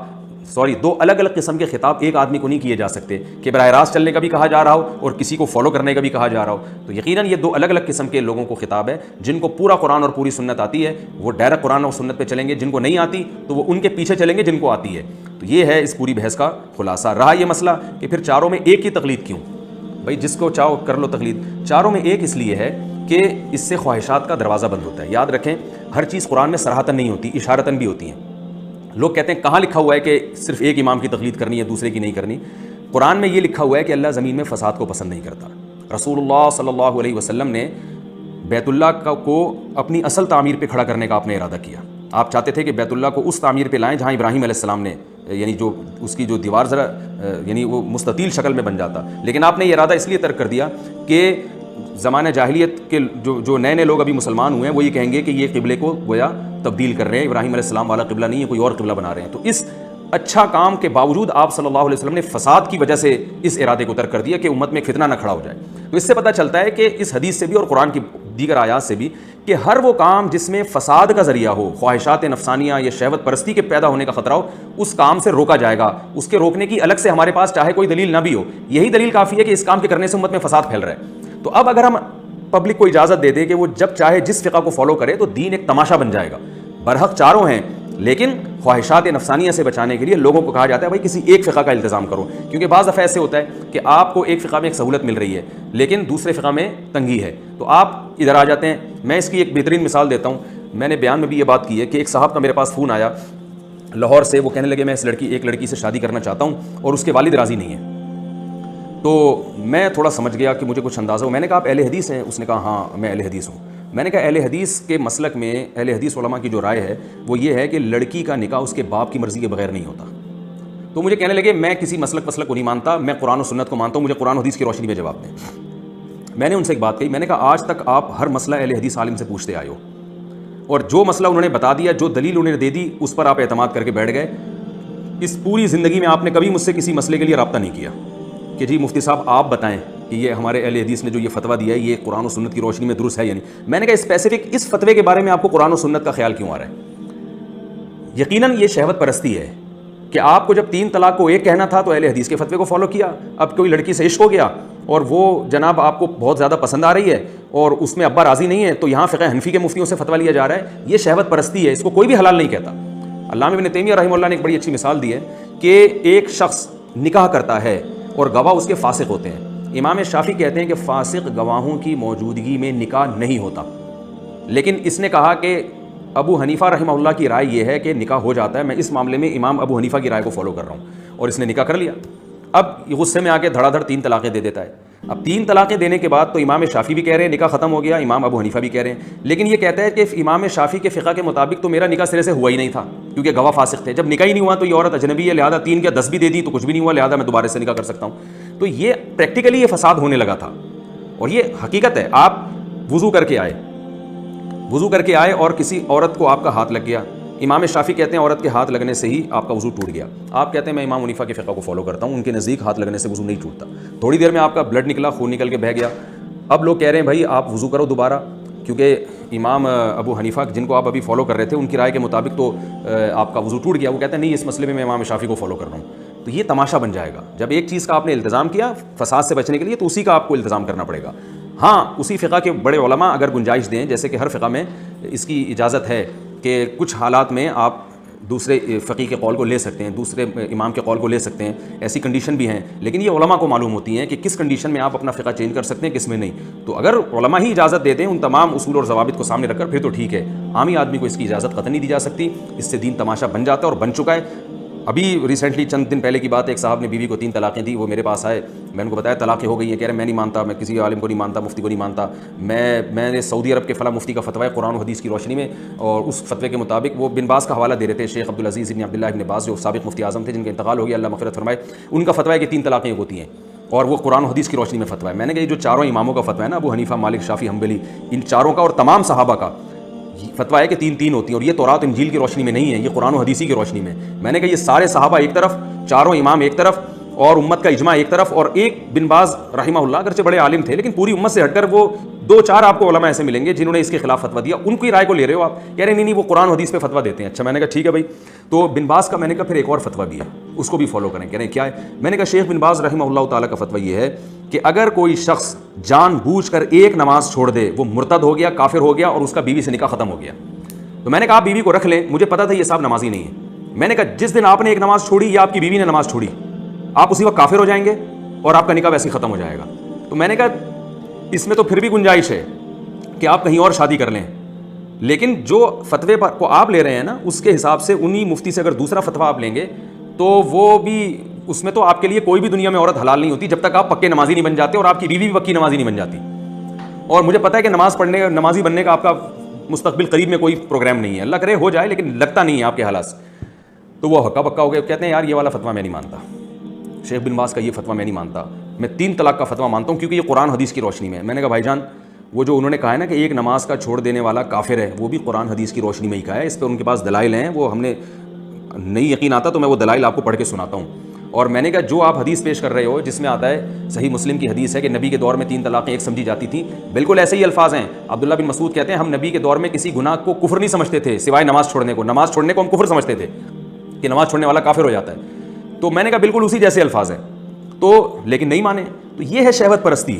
Speaker 1: 2 الگ الگ قسم کے خطاب ایک آدمی کو نہیں کیے جا سکتے کہ براہ راست چلنے کا بھی کہا جا رہا ہو اور کسی کو فالو کرنے کا بھی کہا جا رہا ہو. تو یقیناً یہ 2 الگ الگ قسم کے لوگوں کو خطاب ہے. جن کو پورا قرآن اور پوری سنت آتی ہے وہ ڈائریکٹ قرآن اور سنت پہ چلیں گے, جن کو نہیں آتی تو وہ ان کے پیچھے چلیں گے جن کو آتی ہے. تو یہ ہے اس پوری بحث کا خلاصہ. رہا یہ مسئلہ کہ پھر چاروں میں ایک کی تقلید کیوں, بھائی جس کو چاہو کر لو تقلید. چاروں میں ایک اس لیے ہے کہ اس سے خواہشات کا دروازہ بند ہوتا ہے. یاد رکھیں ہر چیز قرآن میں صراحتاً نہیں ہوتی, اشارتاً بھی ہوتی ہیں. لوگ کہتے ہیں کہاں لکھا ہوا ہے کہ صرف ایک امام کی تقلید کرنی ہے دوسرے کی نہیں کرنی. قرآن میں یہ لکھا ہوا ہے کہ اللہ زمین میں فساد کو پسند نہیں کرتا. رسول اللہ صلی اللہ علیہ وسلم نے بیت اللہ کو اپنی اصل تعمیر پہ کھڑا کرنے کا آپ نے ارادہ کیا. آپ چاہتے تھے کہ بیت اللہ کو اس تعمیر پہ لائیں جہاں ابراہیم علیہ السلام نے, یعنی جو اس کی جو دیوار ذرا یعنی وہ مستطیل شکل میں بن جاتا. لیکن آپ نے یہ ارادہ اس لیے ترک کر دیا کہ زمانہ جاہلیت کے جو نئے لوگ ابھی مسلمان ہوئے ہیں وہ یہ کہیں گے کہ یہ قبلے کو گویا تبدیل کر رہے ہیں, ابراہیم علیہ السلام والا قبلہ نہیں ہے, کوئی اور قبلہ بنا رہے ہیں. تو اس اچھا کام کے باوجود آپ صلی اللہ علیہ وسلم نے فساد کی وجہ سے اس ارادے کو ترک کر دیا کہ امت میں فتنہ نہ کھڑا ہو جائے. تو اس سے پتہ چلتا ہے کہ اس حدیث سے بھی اور قرآن کی دیگر آیات سے بھی کہ ہر وہ کام جس میں فساد کا ذریعہ ہو، خواہشات نفسانیہ یا شہوت پرستی کے پیدا ہونے کا خطرہ ہو، اس کام سے روکا جائے گا. اس کے روکنے کی الگ سے ہمارے پاس چاہے کوئی دلیل نہ بھی ہو، یہی دلیل کافی ہے کہ اس کام کے کرنے سے امت میں فساد پھیل رہا ہے. تو اب اگر ہم پبلک کو اجازت دے دیں کہ وہ جب چاہے جس فقہ کو فالو کرے تو دین ایک تماشا بن جائے گا. برحق چاروں ہیں، لیکن خواہشات نفسانیہ سے بچانے کے لیے لوگوں کو کہا جاتا ہے بھائی کسی ایک فقہ کا التزام کرو، کیونکہ بعض دفعہ ایسے ہوتا ہے کہ آپ کو ایک فقہ میں ایک سہولت مل رہی ہے لیکن دوسرے فقہ میں تنگی ہے، تو آپ ادھر آ جاتے ہیں. میں اس کی ایک بہترین مثال دیتا ہوں. میں نے بیان میں بھی یہ بات کی ہے کہ ایک صاحب کا میرے پاس فون آیا لاہور سے. وہ کہنے لگے میں ایک لڑکی سے شادی کرنا چاہتا ہوں اور اس کے والد راضی نہیں ہیں. تو میں تھوڑا سمجھ گیا کہ مجھے کچھ اندازہ ہو. میں نے کہا آپ اہل حدیث ہیں؟ اس نے کہا ہاں میں اہل حدیث ہوں. میں نے کہا اہل حدیث کے مسلک میں اہل حدیث علماء کی جو رائے ہے وہ یہ ہے کہ لڑکی کا نکاح اس کے باپ کی مرضی کے بغیر نہیں ہوتا. تو مجھے کہنے لگے میں کسی مسلک کو نہیں مانتا، میں قرآن و سنت کو مانتا ہوں، مجھے قرآن و حدیث کی روشنی میں جواب دیں. میں نے ان سے ایک بات کہی، میں نے کہا آج تک آپ ہر مسئلہ اہل حدیث عالم سے پوچھتے آئے ہو اور جو مسئلہ انہوں نے بتا دیا، جو دلیل انہوں نے دے دی اس پر آپ اعتماد کر کے بیٹھ گئے. اس پوری زندگی میں آپ نے کبھی مجھ سے کسی مسئلے کے لیے رابطہ نہیں کیا کہ جی مفتی صاحب آپ بتائیں کہ یہ ہمارے اہل حدیث نے جو یہ فتویٰ دیا ہے یہ قرآن و سنت کی روشنی میں درست ہے یا نہیں. میں نے کہا اسپیسیفک اس فتوے کے بارے میں آپ کو قرآن و سنت کا خیال کیوں آ رہا ہے؟ یقیناً یہ شہوت پرستی ہے کہ آپ کو جب 3 طلاق کو ایک کہنا تھا تو اہل حدیث کے فتوے کو فالو کیا. اب کوئی لڑکی سے عشق ہو گیا اور وہ جناب آپ کو بہت زیادہ پسند آ رہی ہے اور اس میں ابا راضی نہیں ہے تو یہاں فقہ حنفی کے مفتیوں سے فتویٰ لیا جا رہا ہے. یہ شہوت پرستی ہے، اس کو کوئی بھی حلال نہیں کہتا. علامہ ابن تیمیہ رحمہ اللہ نے ایک بڑی اچھی مثال دی ہے کہ ایک شخص نکاح کرتا ہے اور گواہ اس کے فاسق ہوتے ہیں. امام شافعی کہتے ہیں کہ فاسق گواہوں کی موجودگی میں نکاح نہیں ہوتا، لیکن اس نے کہا کہ ابو حنیفہ رحمہ اللہ کی رائے یہ ہے کہ نکاح ہو جاتا ہے. میں اس معاملے میں امام ابو حنیفہ کی رائے کو فالو کر رہا ہوں اور اس نے نکاح کر لیا. اب غصے میں آ کے دھڑا دھڑ 3 طلاقیں دے دیتا ہے. اب 3 طلاقیں دینے کے بعد تو امام شافعی بھی کہہ رہے ہیں نکاح ختم ہو گیا، امام ابو حنیفہ بھی کہہ رہے ہیں، لیکن یہ کہتا ہے کہ امام شافعی کے فقہ کے مطابق تو میرا نکاح سرے سے ہوا ہی نہیں تھا کیونکہ گواہ فاسق تھے. جب نکاح ہی نہیں ہوا تو یہ عورت اجنبی ہے، لہٰذا 3 یا 10 بھی دے دی تو کچھ بھی نہیں ہوا، لہٰذا میں دوبارہ سے نکاح کر سکتا ہوں. تو یہ پریکٹیکلی یہ فساد ہونے لگا تھا اور یہ حقیقت ہے. آپ وضو کر کے آئے اور کسی عورت کو آپ کا ہاتھ لگ گیا. امام شافعی کہتے ہیں عورت کے ہاتھ لگنے سے ہی آپ کا وضو ٹوٹ گیا. آپ کہتے ہیں میں امام حنیفہ کے فقہ کو فالو کرتا ہوں، ان کے نزدیک ہاتھ لگنے سے وضو نہیں ٹوٹتا. تھوڑی دیر میں آپ کا بلڈ نکلا، خون نکل کے بہہ گیا. اب لوگ کہہ رہے ہیں بھائی آپ وضو کرو دوبارہ، کیونکہ امام ابو حنیفہ جن کو آپ ابھی فالو کر رہے تھے ان کی رائے کے مطابق تو آپ کا وضو ٹوٹ گیا. وہ کہتے ہیں نہیں اس مسئلے میں امام شافعی کو فالو کر رہا ہوں. تو یہ تماشا بن جائے گا. جب ایک چیز کا آپ نے التزام کیا فساد سے بچنے کے لیے تو اسی کا آپ کو التزام کرنا پڑے گا. ہاں اسی فقہ کے بڑے علماء اگر گنجائش دیں، جیسے کہ ہر فقہ میں اس کی اجازت ہے کہ کچھ حالات میں آپ دوسرے فقیہ کے قول کو لے سکتے ہیں، دوسرے امام کے قول کو لے سکتے ہیں، ایسی کنڈیشن بھی ہیں، لیکن یہ علماء کو معلوم ہوتی ہیں کہ کس کنڈیشن میں آپ اپنا فقہ چینج کر سکتے ہیں کس میں نہیں. تو اگر علماء ہی اجازت دے دیں ان تمام اصول اور ضوابط کو سامنے رکھ کر پھر تو ٹھیک ہے. عامی آدمی کو اس کی اجازت قطعی نہیں دی جا سکتی. اس سے دین تماشا بن جاتا ہے اور بن چکا ہے. ابھی ریسنٹلی چند دن پہلے کی بات ہے، ایک صاحب نے بیوی کو 3 طلاقیں دی. وہ میرے پاس آئے، میں ان کو بتایا طلاقیں ہو گئی ہیں. کہہ رہے میں نہیں مانتا، میں کسی عالم کو نہیں مانتا، مفتی کو نہیں مانتا. میں نے سعودی عرب کے فلاں مفتی کا فتویٰ ہے قرآن و حدیث کی روشنی میں، اور اس فتوے کے مطابق وہ بن باز کا حوالہ دے رہے تھے. شیخ عبدالعزیز بن عبداللہ بن باز جو سابق مفتی اعظم تھے جن کا انتقال ہو گیا اللہ مغفرت فرمائے، ان کا فتویٰ ہے کہ 3 طلاقیں ہوتی ہیں اور وہ قرآن و حدیث کی روشنی میں فتویٰ ہے. میں نے کہا یہ جو چاروں اماموں کا فتویٰ ہے نا، ابو حنیفہ، مالک، شافعی، حنبلی، ان چاروں کا اور تمام صحابہ کا فتویٰ ہے کہ 3 ہوتی ہیں، اور یہ تورات انجیل کی روشنی میں نہیں ہے، یہ قرآن و حدیثی کی روشنی میں. میں نے کہا یہ سارے صحابہ ایک طرف، چاروں امام ایک طرف اور امت کا اجماع ایک طرف، اور ایک بن باز رحمہ اللہ اگرچہ بڑے عالم تھے لیکن پوری امت سے ہٹ کر وہ 2-4 آپ کو علماء ایسے ملیں گے جنہوں نے اس کے خلاف فتویٰ دیا. ان کی رائے کو لے رہے ہو آپ، کہہ رہے نہیں وہ قرآن و حدیث پہ فتویٰ دیتے ہیں. اچھا میں نے کہا ٹھیک ہے بھائی. تو بن باز کا میں نے کہا پھر ایک اور فتویٰ بھی ہے اس کو بھی فالو کریں. کہہ رہے ہیں کیا ہے؟ میں نے کہا شیخ بن باز رحمہ اللہ تعالیٰ کا فتویٰ یہ ہے کہ اگر کوئی شخص جان بوجھ کر ایک نماز چھوڑ دے وہ مرتد ہو گیا، کافر ہو گیا اور اس کا بیوی سے نکاح ختم ہو گیا. تو میں نے کہا آپ بیوی کو رکھ لیں. مجھے پتا تھا یہ صاحب نمازی نہیں ہے. میں نے کہا جس دن آپ نے ایک نماز چھوڑی یا آپ کی بیوی نے نماز چھوڑی آپ اسی وقت کافر ہو جائیں گے اور آپ کا نکاح ویسے ہی ختم ہو جائے گا. تو میں نے کہا اس میں تو پھر بھی گنجائش ہے کہ آپ کہیں اور شادی کر لیں، لیکن جو فتوے کو آپ لے رہے ہیں نا اس کے حساب سے انہی مفتی سے اگر دوسرا فتویٰ آپ لیں گے تو وہ بھی اس میں تو آپ کے لیے کوئی بھی دنیا میں عورت حلال نہیں ہوتی جب تک آپ پکے نمازی نہیں بن جاتے اور آپ کی بیوی بھی پکی نمازی نہیں بن جاتی. اور مجھے پتا ہے کہ نمازی بننے کا آپ کا مستقبل قریب میں کوئی پروگرام نہیں ہے، اللہ کرے ہو جائے لیکن لگتا نہیں ہے آپ کے حالات سے. تو وہ ہکا پکا ہو گئے، کہتے ہیں یار یہ والا فتویٰ میں نہیں مانتا، شیخ بن باز کا یہ فتویٰ میں نہیں مانتا، میں 3 طلاق کا فتویٰ مانتا ہوں کیونکہ یہ قرآن حدیث کی روشنی میں ہے. میں نے کہا بھائی جان وہ جو انہوں نے کہا ہے نا کہ ایک نماز کا چھوڑ دینے والا کافر ہے، وہ بھی قرآن حدیث کی روشنی میں ہی کہا ہے. اس پہ ان کے پاس دلائل ہیں، وہ ہم نے نہیں یقین آتا تو میں وہ دلائل آپ کو پڑھ کے سناتا ہوں. اور میں نے کہا جو آپ حدیث پیش کر رہے ہو جس میں آتا ہے صحیح مسلم کی حدیث ہے کہ نبی کے دور میں 3 طلاقیں ایک سمجھی جاتی تھیں، بالکل ایسے ہی الفاظ ہیں. عبداللہ بن مسعود کہتے ہیں ہم نبی کے دور میں کسی گناہ کو کفر نہیں سمجھتے تھے سوائے نماز چھوڑنے کو. نماز چھوڑنے کو ہم کفر سمجھتے تھے کہ نماز چھوڑنے والا کافر ہو جاتا ہے. تو میں نے کہا بالکل اسی جیسے الفاظ ہیں. تو لیکن نہیں مانے. تو یہ ہے شہوت پرستی.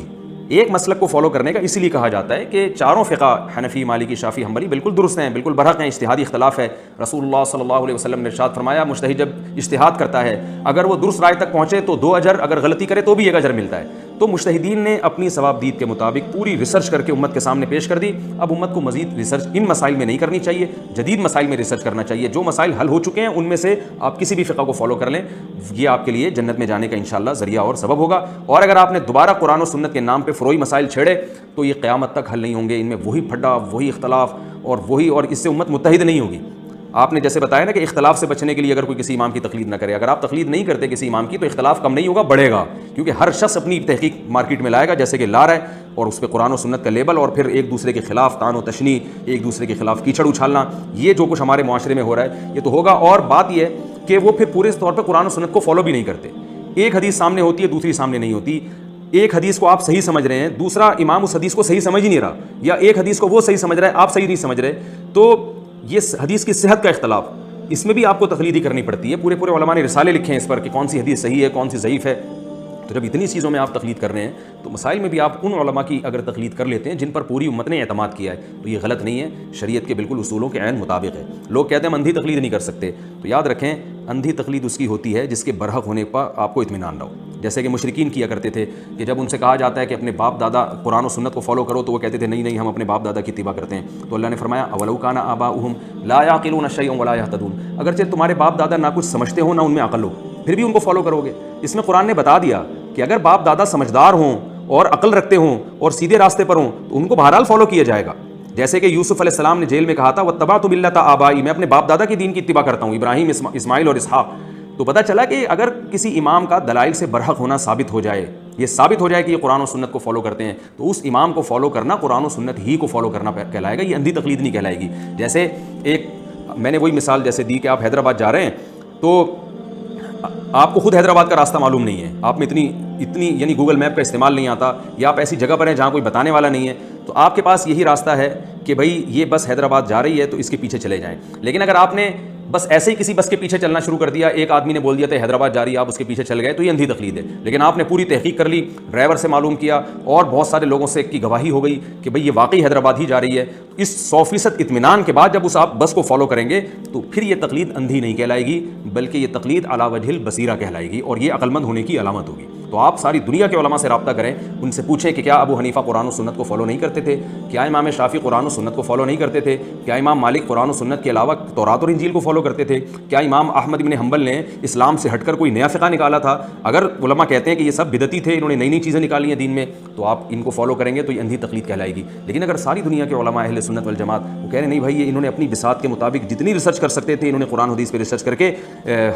Speaker 1: ایک مسلک کو فالو کرنے کا اسی لیے کہا جاتا ہے کہ چاروں فقہ حنفی، مالکی، شافعی، حنبلی بالکل درست ہیں، بالکل برحق ہیں. اجتہادی اختلاف ہے. رسول اللہ صلی اللہ علیہ وسلم نے ارشاد فرمایا مجتہد جب اجتہاد کرتا ہے اگر وہ درست رائے تک پہنچے تو 2 اجر، اگر غلطی کرے تو بھی 1 اجر ملتا ہے. تو مجتہدین نے اپنی ثواب دید کے مطابق پوری ریسرچ کر کے امت کے سامنے پیش کر دی. اب امت کو مزید ریسرچ ان مسائل میں نہیں کرنی چاہیے، جدید مسائل میں ریسرچ کرنا چاہیے. جو مسائل حل ہو چکے ہیں ان میں سے آپ کسی بھی فقہ کو فالو کر لیں، یہ آپ کے لیے جنت میں جانے کا انشاءاللہ ذریعہ اور سبب ہوگا. اور اگر آپ نے دوبارہ قرآن و سنت کے نام پہ فروعی مسائل چھیڑے تو یہ قیامت تک حل نہیں ہوں گے. ان میں وہی پھڈا، وہی اختلاف اور اس سے امت متحد نہیں ہوگی. آپ نے جیسے بتایا نا کہ اختلاف سے بچنے کے لیے اگر کوئی کسی امام کی تقلید نہ کرے، اگر آپ تقلید نہیں کرتے کسی امام کی تو اختلاف کم نہیں ہوگا، بڑھے گا. کیونکہ ہر شخص اپنی تحقیق مارکیٹ میں لائے گا جیسے کہ لا رہا ہے، اور اس پہ قرآن و سنت کا لیبل، اور پھر ایک دوسرے کے خلاف طعن و تشنیع، ایک دوسرے کے خلاف کیچڑ اچھالنا، یہ جو کچھ ہمارے معاشرے میں ہو رہا ہے یہ تو ہوگا. اور بات یہ ہے کہ وہ پھر پورے طور پہ قرآن و سنت کو فالو بھی نہیں کرتے. ایک حدیث سامنے ہوتی ہے، دوسری سامنے نہیں ہوتی. ایک حدیث کو آپ صحیح سمجھ رہے ہیں، دوسرا امام اس حدیث کو صحیح سمجھ ہی نہیں رہا، یا ایک حدیث کو وہ صحیح سمجھ رہا ہے آپ صحیح نہیں سمجھ رہے. تو یہ حدیث کی صحت کا اختلاف، اس میں بھی آپ کو تقلید ہی کرنی پڑتی ہے. پورے علماء نے رسالے لکھے ہیں اس پر کہ کون سی حدیث صحیح ہے، کون سی ضعیف ہے. تو جب اتنی چیزوں میں آپ تقلید کر رہے ہیں تو مسائل میں بھی آپ ان علماء کی اگر تقلید کر لیتے ہیں جن پر پوری امت نے اعتماد کیا ہے تو یہ غلط نہیں ہے، شریعت کے بالکل اصولوں کے عین مطابق ہے. لوگ کہتے ہیں ہم اندھی تقلید نہیں کر سکتے، تو یاد رکھیں اندھی تقلید اس کی ہوتی ہے جس کے برحق ہونے پر آپ کو اطمینان نہ ہو. جیسے کہ مشرکین کیا کرتے تھے کہ جب ان سے کہا جاتا ہے کہ اپنے باپ دادا قرآن و سنت کو فالو کرو تو وہ کہتے تھے نہیں ہم اپنے باپ دادا کی اتباع کرتے ہیں. تو اللہ نے فرمایا اولو کان آباؤہم لا یعقلون شیئا ولا یہتدون، اگرچہ تمہارے باپ دادا نہ کچھ سمجھتے ہوں نہ ان میں عقل ہو پھر بھی ان کو فالو کرو گے. اس میں قرآن نے بتا دیا کہ اگر باپ دادا سمجھدار ہوں اور عقل رکھتے ہوں اور سیدھے راستے پر ہوں تو ان کو بہرحال فالو کیا جائے گا. جیسے کہ یوسف علیہ السلام نے جیل میں کہا تھا واتبعت ملۃ آبائی، میں اپنے باپ دادا کے دین کی اتباع کرتا ہوں، ابراہیم، اسماعیل اور اسحاق. تو پتہ چلا کہ اگر کسی امام کا دلائل سے برحق ہونا ثابت ہو جائے، یہ ثابت ہو جائے کہ یہ قرآن و سنت کو فالو کرتے ہیں، تو اس امام کو فالو کرنا قرآن و سنت ہی کو فالو کرنا کہلائے گا، یہ اندھی تقلید نہیں کہلائے گی. جیسے ایک میں نے وہی مثال جیسے دی کہ آپ حیدرآباد جا رہے ہیں تو آپ کو خود حیدرآباد کا راستہ معلوم نہیں ہے، آپ میں اتنی یعنی گوگل میپ کا استعمال نہیں آتا، یا آپ ایسی جگہ پر ہیں جہاں کوئی بتانے والا نہیں ہے، تو آپ کے پاس یہی راستہ ہے کہ بھائی یہ بس حیدرآباد جا رہی ہے تو اس کے پیچھے چلے جائیں. لیکن اگر آپ نے بس ایسے ہی کسی بس کے پیچھے چلنا شروع کر دیا، ایک آدمی نے بول دیا تھا حیدرآباد جا رہی ہے، آپ اس کے پیچھے چل گئے، تو یہ اندھی تقلید ہے. لیکن آپ نے پوری تحقیق کر لی، ڈرائیور سے معلوم کیا اور بہت سارے لوگوں سے کی گواہی ہو گئی کہ بھئی یہ واقعی حیدرآباد ہی جا رہی ہے. اس 100% اطمینان کے بعد جب اس آپ بس کو فالو کریں گے تو پھر یہ تقلید اندھی نہیں کہلائے گی بلکہ یہ تقلید علی وجہ البصیرہ کہلائے گی، اور یہ عقل مند ہونے کی علامت ہوگی. تو آپ ساری دنیا کے علماء سے رابطہ کریں، ان سے پوچھیں کہ کیا ابو حنیفہ قرآن و سنت کو فالو نہیں کرتے تھے، کیا امام شافعی قرآن و سنت کو فالو نہیں کرتے تھے، کیا امام مالک قرآن و سنت کے علاوہ تورات اور انجیل کو فالو کرتے تھے، کیا امام احمد بن حنبل نے اسلام سے ہٹ کر کوئی نیا فقہ نکالا تھا. اگر علماء کہتے ہیں کہ یہ سب بدعتی تھے، انہوں نے نئی چیزیں نکالی ہیں دین میں، تو آپ ان کو فالو کریں گے تو یہ اندھی تقلید کہلائے گی. لیکن اگر ساری دنیا کے علماء اہل سنت والجماعت وہ کہہ رہے نہیں بھائی یہ انہوں نے اپنی بساط کے مطابق جتنی ریسرچ کر سکتے تھے انہوں نے قرآن حدیث پہ ریسرچ کر کے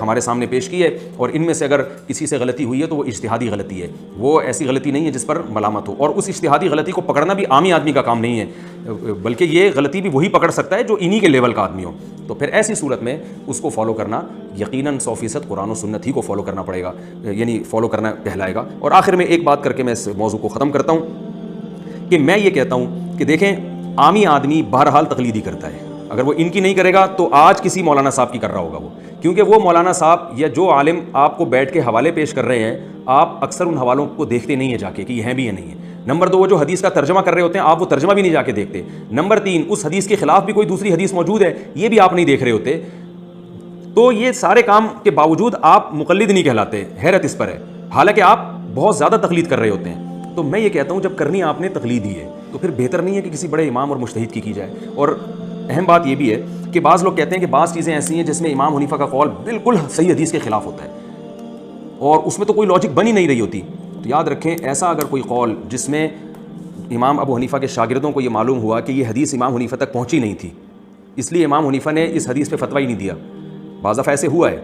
Speaker 1: ہمارے سامنے پیش کی ہے، اور ان میں سے اگر کسی سے غلطی ہوئی ہے تو وہ اجتہادی غلطی ہے، وہ ایسی غلطی نہیں ہے جس پر ملامت ہو. اور اس اجتہادی غلطی کو پکڑنا بھی عامی آدمی کا کام نہیں ہے، بلکہ یہ غلطی بھی وہی پکڑ سکتا ہے جو انہی کے لیول کا آدمی ہو. تو پھر ایسی صورت میں اس کو فالو کرنا یقیناً 100% قرآن و سنت ہی کو فالو کرنا پڑے گا، یعنی فالو کرنا کہلائے گا. اور آخر میں ایک بات کر کے میں اس موضوع کو ختم کرتا ہوں کہ میں یہ کہتا ہوں کہ دیکھیں عامی آدمی بہرحال تقلید ہی کرتا ہے. اگر وہ ان کی نہیں کرے گا تو آج کسی مولانا صاحب کی کر رہا ہوگا وہ، کیونکہ وہ مولانا صاحب یا جو عالم آپ کو بیٹھ کے حوالے پیش کر رہے ہیں آپ اکثر ان حوالوں کو دیکھتے نہیں ہیں جا کے کہ یہ ہیں بھی یا نہیں ہے. نمبر 2 وہ جو حدیث کا ترجمہ کر رہے ہوتے ہیں آپ وہ ترجمہ بھی نہیں جا کے دیکھتے. نمبر 3 اس حدیث کے خلاف بھی کوئی دوسری حدیث موجود ہے یہ بھی آپ نہیں دیکھ رہے ہوتے. تو یہ سارے کام کے باوجود آپ مقلد نہیں کہلاتے. حیرت اس پر ہے، حالانکہ آپ بہت زیادہ تقلید کر رہے ہوتے ہیں. تو میں یہ کہتا ہوں جب کرنی آپ نے تقلید ہی ہے تو پھر بہتر نہیں ہے کہ کسی بڑے امام اور مجتہد کی جائے. اور اہم بات یہ بھی ہے کہ بعض لوگ کہتے ہیں کہ بعض چیزیں ایسی ہیں جس میں امام حنیفہ کا قول بالکل صحیح حدیث کے خلاف ہوتا ہے اور اس میں تو کوئی لاجک بن ہی نہیں رہی ہوتی. تو یاد رکھیں ایسا اگر کوئی قول جس میں امام ابو حنیفہ کے شاگردوں کو یہ معلوم ہوا کہ یہ حدیث امام حنیفہ تک پہنچی نہیں تھی اس لیے امام حنیفہ نے اس حدیث پہ فتویٰ ہی نہیں دیا، بعض دفعہ ایسے ہوا ہے،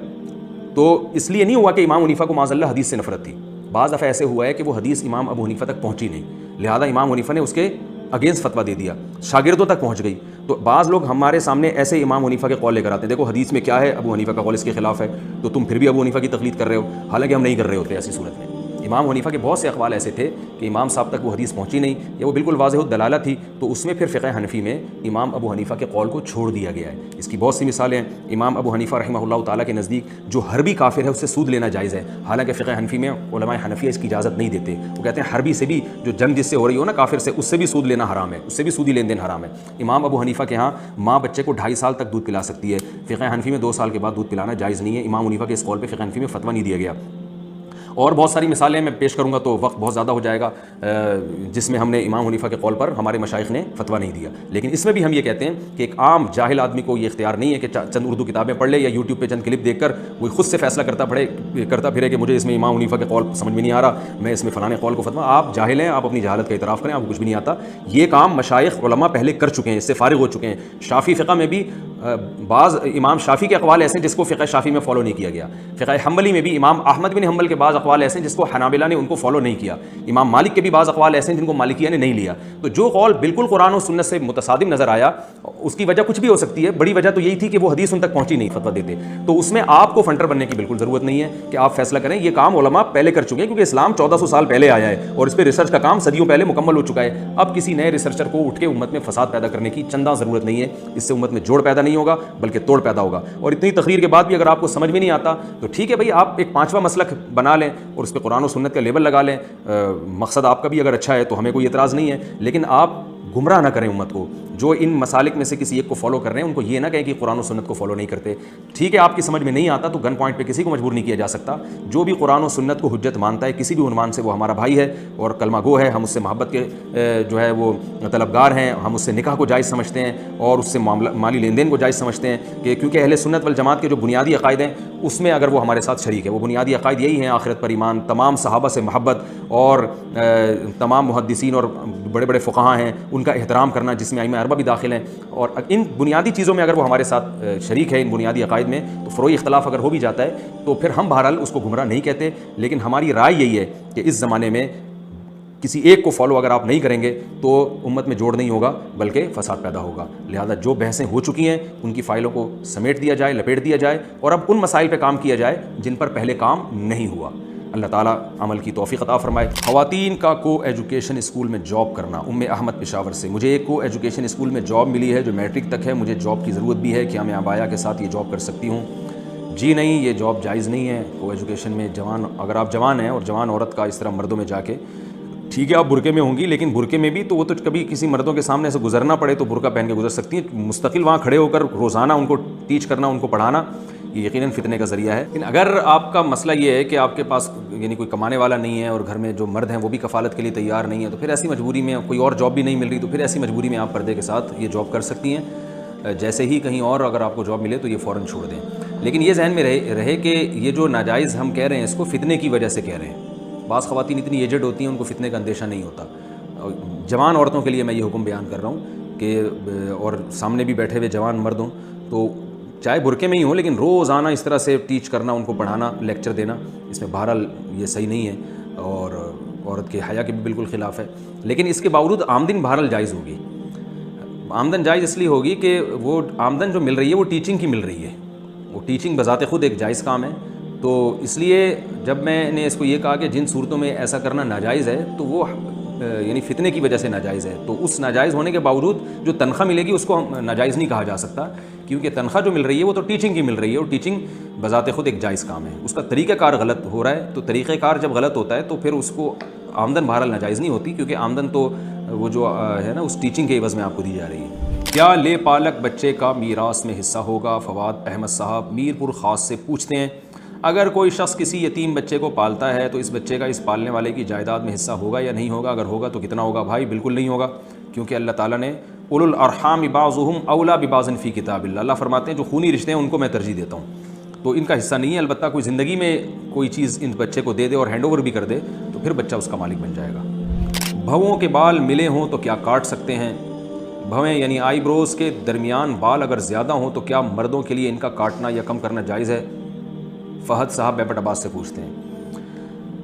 Speaker 1: تو اس لیے نہیں ہوا کہ امام حنیفہ کو معاذ اللہ حدیث سے نفرت تھی، بعض دفعہ ایسے ہوا ہے کہ وہ حدیث امام ابو حنیفہ تک پہنچی نہیں، لہذا امام حنیفہ نے اس کے اگینسٹ فتویٰ دے دیا، شاگردوں تک پہنچ گئی. تو بعض لوگ ہمارے سامنے ایسے امام حنیفہ کے قول لے کر آتے ہیں، دیکھو حدیث میں کیا ہے، ابو حنیفہ کا قول اس کے خلاف ہے، تو تم پھر بھی ابو حنیفہ کی تقلید کر رہے ہو، حالانکہ ہم نہیں کر رہے ہوتے. ایسی صورت میں امام حنیفہ کے بہت سے اقوال ایسے تھے کہ امام صاحب تک وہ حدیث پہنچی نہیں یا وہ بالکل واضح الدلالہ تھی، تو اس میں پھر فقہ حنفی میں امام ابو حنیفہ کے قول کو چھوڑ دیا گیا ہے. اس کی بہت سی مثالیں ہیں. امام ابو حنیفہ رحمہ اللہ تعالیٰ کے نزدیک جو حربی کافر ہے اس سے سود لینا جائز ہے، حالانکہ فقہ حنفی میں علماء حنفیہ اس کی اجازت نہیں دیتے. وہ کہتے ہیں حربی سے بھی، جو جنگ جس سے ہو رہی ہو نا کافر سے، اس سے بھی سود لینا حرام ہے، اس سے بھی سودی لین دین حرام ہے. امام ابو حنیفہ کے ہاں ماں بچے کو 2.5 سال تک دودھ پلا سکتی ہے، فقہ حنفی میں 2 سال کے بعد دودھ پلانا جائز نہیں ہے. امام حنیفہ کے اس قول پہ فقہ حنفی میں فتویٰ نہیں دیا گیا. اور بہت ساری مثالیں میں پیش کروں گا تو وقت بہت زیادہ ہو جائے گا، جس میں ہم نے امام حنیفہ کے قول پر ہمارے مشائخ نے فتویٰ نہیں دیا. لیکن اس میں بھی ہم یہ کہتے ہیں کہ ایک عام جاہل آدمی کو یہ اختیار نہیں ہے کہ چند اردو کتابیں پڑھ لے یا یوٹیوب پہ چند کلپ دیکھ کر وہ خود سے فیصلہ کرتا پھرے کہ مجھے اس میں امام حنیفہ کے قول سمجھ میں نہیں آ رہا، میں اس میں فلاں قول کو فتویٰ. آپ جاہل ہیں، آپ اپنی جہالت کا اعتراف کریں، آپ کو کچھ بھی نہیں آتا. یہ کام مشائخ علماء پہلے کر چکے ہیں، اس سے فارغ ہو چکے ہیں. شافعی فقہ میں بھی بعض امام شافعی کے اقوال ایسے ہیں جس کو فقہ شافعی میں فالو نہیں کیا گیا. فقہ حنبلی میں بھی امام احمد بن حنبل کے بعض اقوال ایسے ہیں جس کو حنابلہ نے ان کو فالو نہیں کیا. امام مالک کے بھی بعض اقوال ایسے ہیں جن کو مالکیہ نے نہیں لیا. تو جو قول بالکل قرآن و سنت سے متصادم نظر آیا، اس کی وجہ کچھ بھی ہو سکتی ہے، بڑی وجہ تو یہی تھی کہ وہ حدیث ان تک پہنچی نہیں، فتویٰ دیتے. تو اس میں آپ کو فنٹر بننے کی بالکل ضرورت نہیں ہے کہ آپ فیصلہ کریں. یہ کام علماء پہلے کر چکے ہیں، کیونکہ اسلام 1400 سال پہلے آیا ہے اور اس پہ ریسرچ کا کام صدیوں پہلے مکمل ہو چکا ہے. اب کسی نئے ریسرچر کو اٹھ کے امت میں فساد پیدا کرنے کی چندہ ضرورت نہیں ہے. اس سے امت میں جوڑ پیدا نہیں ہوگا بلکہ توڑ پیدا ہوگا. اور اتنی تقریر کے بعد بھی اگر آپ کو سمجھ میں نہیں آتا تو ٹھیک ہے بھائی، آپ ایک 5واں مسلک بنا لیں اور اس پہ قرآن و سنت کا لیبل لگا لیں. مقصد آپ کا بھی اگر اچھا ہے تو ہمیں کوئی اعتراض نہیں ہے، لیکن آپ گمراہ نہ کریں امت کو. جو ان مسالک میں سے کسی ایک کو فالو کر رہے ہیں ان کو یہ نہ کہیں کہ قرآن و سنت کو فالو نہیں کرتے. ٹھیک ہے، آپ کی سمجھ میں نہیں آتا تو گن پوائنٹ پہ کسی کو مجبور نہیں کیا جا سکتا. جو بھی قرآن و سنت کو حجت مانتا ہے کسی بھی عنوان سے، وہ ہمارا بھائی ہے اور کلمہ گو ہے. ہم اس سے محبت کے جو ہے وہ طلبگار ہیں. ہم اس سے نکاح کو جائز سمجھتے ہیں اور اس سے مالی لین دین کو جائز سمجھتے ہیں کہ کیونکہ اہل سنت والجماعت کے جو بنیادی عقائد ہیں اس میں اگر وہ ہمارے ساتھ شریک ہے، وہ بنیادی عقائد یہی ہیں: آخرت پر ایمان، تمام صحابہ سے محبت اور تمام محدثین اور بڑے بڑے فقہاء ہیں ان کا احترام کرنا، جس میں ائمہ اربعہ بھی داخل ہیں. اور ان بنیادی چیزوں میں اگر وہ ہمارے ساتھ شریک ہے، ان بنیادی عقائد میں، تو فروعی اختلاف اگر ہو بھی جاتا ہے تو پھر ہم بہرحال اس کو گمراہ نہیں کہتے. لیکن ہماری رائے یہی ہے کہ اس زمانے میں کسی ایک کو فالو اگر آپ نہیں کریں گے تو امت میں جوڑ نہیں ہوگا بلکہ فساد پیدا ہوگا. لہذا جو بحثیں ہو چکی ہیں ان کی فائلوں کو سمیٹ دیا جائے، لپیٹ دیا جائے اور اب ان مسائل پہ کام کیا جائے جن پر پہلے کام نہیں ہوا. اللہ تعالیٰ عمل کی توفیق عطا فرمائے. خواتین کا کو ایجوکیشن اسکول میں جاب کرنا. احمد پشاور سے: مجھے ایک کو ایجوکیشن اسکول میں جاب ملی ہے جو میٹرک تک ہے، مجھے جاب کی ضرورت بھی ہے، کیا میں عبایا کے ساتھ یہ جاب کر سکتی ہوں؟ جی نہیں، یہ جاب جائز نہیں ہے. کو ایجوکیشن میں اگر آپ جوان ہیں اور جوان عورت کا اس طرح مردوں میں جا کے، ٹھیک ہے آپ برقعے میں ہوں گی لیکن برقعے میں بھی تو وہ تو کبھی کسی مردوں کے سامنے سے گزرنا پڑے تو برقعہ پہن کے گزر سکتی ہیں. مستقل وہاں کھڑے ہو کر روزانہ ان کو ٹیچ کرنا، ان کو پڑھانا، یہ یقیناً فتنے کا ذریعہ ہے. لیکن اگر آپ کا مسئلہ یہ ہے کہ آپ کے پاس یعنی کوئی کمانے والا نہیں ہے اور گھر میں جو مرد ہیں وہ بھی کفالت کے لیے تیار نہیں ہے، تو پھر ایسی مجبوری میں کوئی اور جاب بھی نہیں مل رہی، تو پھر ایسی مجبوری میں آپ پردے کے ساتھ یہ جاب کر سکتی ہیں. جیسے ہی کہیں اور اگر آپ کو جاب ملے تو یہ فوراً چھوڑ دیں. لیکن یہ ذہن میں رہے کہ یہ جو ناجائز ہم کہہ رہے ہیں اس کو فتنے کی وجہ سے کہہ رہے ہیں. بعض خواتین اتنی ایجڈ ہوتی ہیں ان کو فتنے کا اندیشہ نہیں ہوتا. جوان عورتوں کے لیے میں یہ حکم بیان کر رہا ہوں کہ اور سامنے بھی بیٹھے ہوئے جوان مرد ہوں تو چاہے برقعے میں ہی ہوں لیکن روزانہ اس طرح سے ٹیچ کرنا، ان کو پڑھانا، لیکچر دینا، اس میں بہرحال یہ صحیح نہیں ہے اور عورت کے حیا کے بھی بالکل خلاف ہے. لیکن اس کے باوجود آمدن بہرحال جائز ہوگی. آمدن جائز اس لیے ہوگی کہ وہ آمدن جو مل رہی ہے وہ ٹیچنگ کی مل رہی ہے. وہ ٹیچنگ بذات خود ایک جائز کام ہے. تو اس لیے جب میں نے اس کو یہ کہا کہ جن صورتوں میں ایسا کرنا ناجائز ہے تو وہ یعنی فتنے کی وجہ سے ناجائز ہے، تو اس ناجائز ہونے کے باوجود جو تنخواہ ملے گی اس کو ناجائز نہیں کہا جا سکتا، کیونکہ تنخواہ جو مل رہی ہے وہ تو ٹیچنگ کی مل رہی ہے اور ٹیچنگ بذات خود ایک جائز کام ہے. اس کا طریقہ کار غلط ہو رہا ہے تو طریقہ کار جب غلط ہوتا ہے تو پھر اس کو آمدن بہرحال ناجائز نہیں ہوتی، کیونکہ آمدن تو وہ جو ہے نا اس ٹیچنگ کے عوض میں آپ کو دی جا رہی ہے. کیا لے پالک بچے کا میراث میں حصہ ہوگا؟ فواد احمد صاحب میر پور خاص سے پوچھتے ہیں. اگر کوئی شخص کسی یتیم بچے کو پالتا ہے تو اس بچے کا اس پالنے والے کی جائیداد میں حصہ ہوگا یا نہیں ہوگا؟ اگر ہوگا تو کتنا ہوگا؟ بھائی بالکل نہیں ہوگا، کیونکہ اللہ تعالیٰ نے اولو الارحام بعضهم اولی ببعض فی کتاب اللہ، اللہ فرماتے ہیں جو خونی رشتے ہیں ان کو میں ترجیح دیتا ہوں، تو ان کا حصہ نہیں ہے. البتہ کوئی زندگی میں کوئی چیز ان بچے کو دے دے اور ہینڈ اوور بھی کر دے تو پھر بچہ اس کا مالک بن جائے گا. بھووں کے بال ملے ہوں تو کیا کاٹ سکتے ہیں؟ بھویں یعنی آئی بروز کے درمیان بال اگر زیادہ ہوں تو کیا مردوں کے لیے ان کا کاٹنا یا کم کرنا جائز ہے؟ فہد صاحب بیپٹ عباس سے پوچھتے ہیں.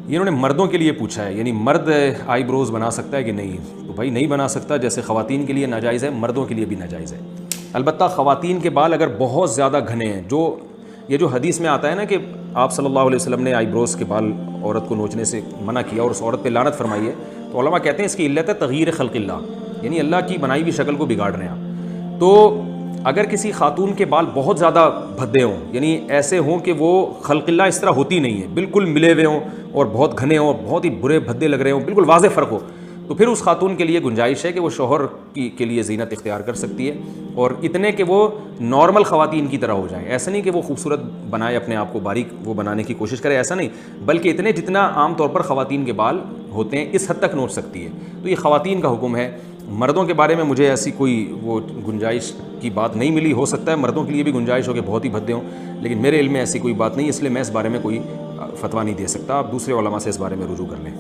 Speaker 1: انہوں نے مردوں کے لیے پوچھا ہے، یعنی مرد آئی بروز بنا سکتا ہے کہ نہیں؟ تو تو بھائی نہیں بنا سکتا. جیسے خواتین کے لیے ناجائز ہے, مردوں کے لیے بھی ناجائز ہے. البتہ خواتین کے بال اگر بہت زیادہ گھنے ہیں, جو حدیث میں آتا ہے نا کہ آپ صلی اللہ علیہ وسلم نے آئی بروز کے بال عورت کو نوچنے سے منع کیا اور اس عورت پہ لعنت فرمائی ہے, تو علماء کہتے ہیں اس کی علت ہے تغییر خلق اللہ, یعنی اللہ کی بنائی ہوئی شکل کو بگاڑ رہے ہیں آپ. تو اگر کسی خاتون کے بال بہت زیادہ بھدے ہوں, یعنی ایسے ہوں کہ وہ خلق اللہ اس طرح ہوتی نہیں ہے, بالکل ملے ہوئے ہوں اور بہت گھنے ہوں, بہت ہی برے بھدے لگ رہے ہوں, بالکل واضح فرق ہو, تو پھر اس خاتون کے لیے گنجائش ہے کہ وہ شوہر کے لیے زینت اختیار کر سکتی ہے, اور اتنے کہ وہ نارمل خواتین کی طرح ہو جائیں. ایسا نہیں کہ وہ خوبصورت بنائے اپنے آپ کو, باریک وہ بنانے کی کوشش کرے, ایسا نہیں, بلکہ اتنے جتنا عام طور پر خواتین کے بال ہوتے ہیں اس حد تک نوچ سکتی ہے. تو یہ خواتین کا حکم ہے. مردوں کے بارے میں مجھے ایسی کوئی وہ گنجائش کی بات نہیں ملی. ہو سکتا ہے مردوں کے لیے بھی گنجائش ہو کہ بہت ہی بھدے ہوں, لیکن میرے علم میں ایسی کوئی بات نہیں, اس لیے میں اس بارے میں کوئی فتویٰ نہیں دے سکتا. آپ دوسرے علماء سے اس بارے میں رجوع کر لیں.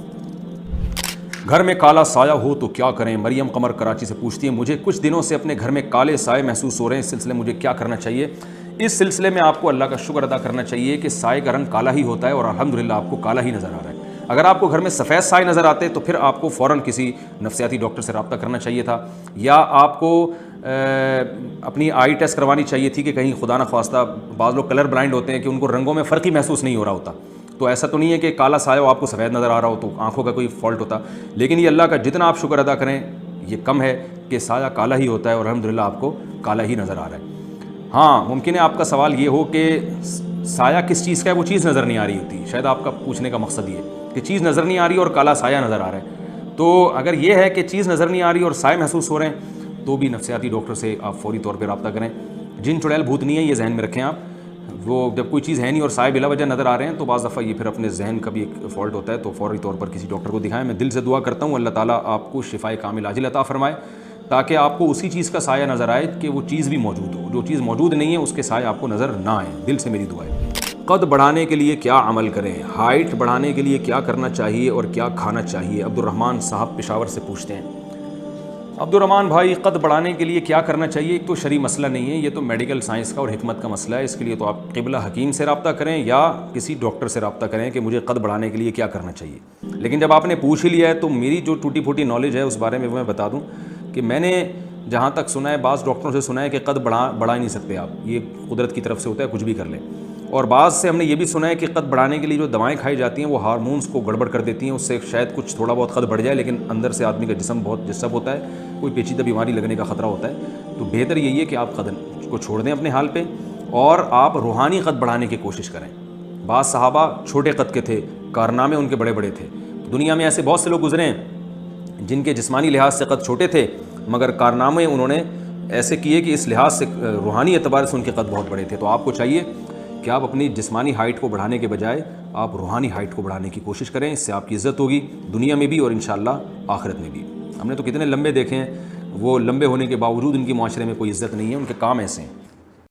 Speaker 1: گھر میں کالا سایہ ہو تو کیا کریں؟ مریم قمر کراچی سے پوچھتی ہیں مجھے کچھ دنوں سے اپنے گھر میں کالے سائے محسوس ہو رہے ہیں, اس سلسلے میں مجھے کیا کرنا چاہیے؟ اس سلسلے میں آپ کو اللہ کا شکر ادا کرنا چاہیے کہ سائے کا رنگ کالا ہی ہوتا ہے اور الحمدللہ آپ کو کالا ہی نظر آ رہا ہے. اگر آپ کو گھر میں سفید سائے نظر آتے تو پھر آپ کو فوراً کسی نفسیاتی ڈاکٹر سے رابطہ کرنا چاہیے تھا, یا آپ کو اپنی آئی ٹیسٹ کروانی چاہیے تھی کہ کہیں خدا نخواستہ بعض لوگ کلر بلائنڈ ہوتے ہیں کہ ان کو رنگوں میں فرق ہی محسوس نہیں ہو رہا ہوتا, تو ایسا تو نہیں ہے کہ کالا سایہ ہو آپ کو سفید نظر آ رہا ہو تو آنکھوں کا کوئی فالٹ ہوتا. لیکن یہ اللہ کا جتنا آپ شکر ادا کریں یہ کم ہے کہ سایہ کالا ہی ہوتا ہے اور الحمدللہ آپ کو کالا ہی نظر آ رہا ہے. ہاں ممکن ہے آپ کا سوال یہ ہو کہ سایہ کس چیز کا ہے, وہ چیز نظر نہیں آ رہی ہوتی, شاید آپ کا پوچھنے کا مقصد یہ ہے کہ چیز نظر نہیں آ رہی اور کالا سایہ نظر آ رہا ہے. تو اگر یہ ہے کہ چیز نظر نہیں آ رہی اور سائے محسوس ہو رہے ہیں تو بھی نفسیاتی ڈاکٹر سے آپ فوری طور پہ رابطہ کریں. جن چڑیل بھوت نہیں ہے یہ ذہن میں رکھیں آپ, وہ جب کوئی چیز ہے نہیں اور سائے بلا وجہ نظر آ رہے ہیں تو بعض دفعہ یہ پھر اپنے ذہن کا بھی ایک فالٹ ہوتا ہے, تو فوری طور پر کسی ڈاکٹر کو دکھائیں. میں دل سے دعا کرتا ہوں اللہ تعالیٰ آپ کو شفائے کامل عاجل عطا فرمائے تاکہ آپ کو اسی چیز کا سایہ نظر آئے کہ وہ چیز بھی موجود ہو, جو چیز موجود نہیں ہے اس کے سائے آپ کو نظر نہ آئیں. دل سے میری دعا ہے. قد بڑھانے کے لیے کیا عمل کریں؟ ہائٹ بڑھانے کے لیے کیا کرنا چاہیے اور کیا کھانا چاہیے؟ عبد الرحمن صاحب پشاور سے پوچھتے ہیں. عبد الرحمن بھائی, قد بڑھانے کے لیے کیا کرنا چاہیے ایک تو شرعی مسئلہ نہیں ہے, یہ تو میڈیکل سائنس کا اور حکمت کا مسئلہ ہے. اس کے لیے تو آپ قبلہ حکیم سے رابطہ کریں یا کسی ڈاکٹر سے رابطہ کریں کہ مجھے قد بڑھانے کے لیے کیا کرنا چاہیے. لیکن جب آپ نے پوچھ ہی لیا ہے تو میری جو ٹوٹی پھوٹی نالج ہے اس بارے میں میں بتا دوں کہ میں نے جہاں تک سنا ہے, بعض ڈاکٹروں سے سنا ہے کہ قد بڑھا ہی نہیں سکتے آپ, یہ قدرت کی طرف سے ہوتا ہے, کچھ بھی کر لیں. اور بعض سے ہم نے یہ بھی سنا ہے کہ قد بڑھانے کے لیے جو دوائیں کھائی جاتی ہیں وہ ہارمونز کو گڑبڑ کر دیتی ہیں, اس سے شاید کچھ تھوڑا بہت قد بڑھ جائے لیکن اندر سے آدمی کا جسم بہت ڈسٹرب ہوتا ہے, کوئی پیچیدہ بیماری لگنے کا خطرہ ہوتا ہے. تو بہتر یہی ہے کہ آپ قد کو چھوڑ دیں اپنے حال پہ اور آپ روحانی قد بڑھانے کی کوشش کریں. بعض صحابہ چھوٹے قد کے تھے, کارنامے ان کے بڑے بڑے تھے. دنیا میں ایسے بہت سے لوگ گزرے ہیں جن کے جسمانی لحاظ سے قد چھوٹے تھے مگر کارنامے انہوں نے ایسے کیے کہ اس لحاظ سے روحانی اعتبار سے ان کے قد بہت بڑے تھے. تو آپ کو چاہیے کہ آپ اپنی جسمانی ہائٹ کو بڑھانے کے بجائے آپ روحانی ہائٹ کو بڑھانے کی کوشش کریں, اس سے آپ کی عزت ہوگی دنیا میں بھی اور انشاءاللہ آخرت میں بھی. ہم نے تو کتنے لمبے دیکھے ہیں, وہ لمبے ہونے کے باوجود ان کی معاشرے میں کوئی عزت نہیں ہے, ان کے کام ایسے ہیں.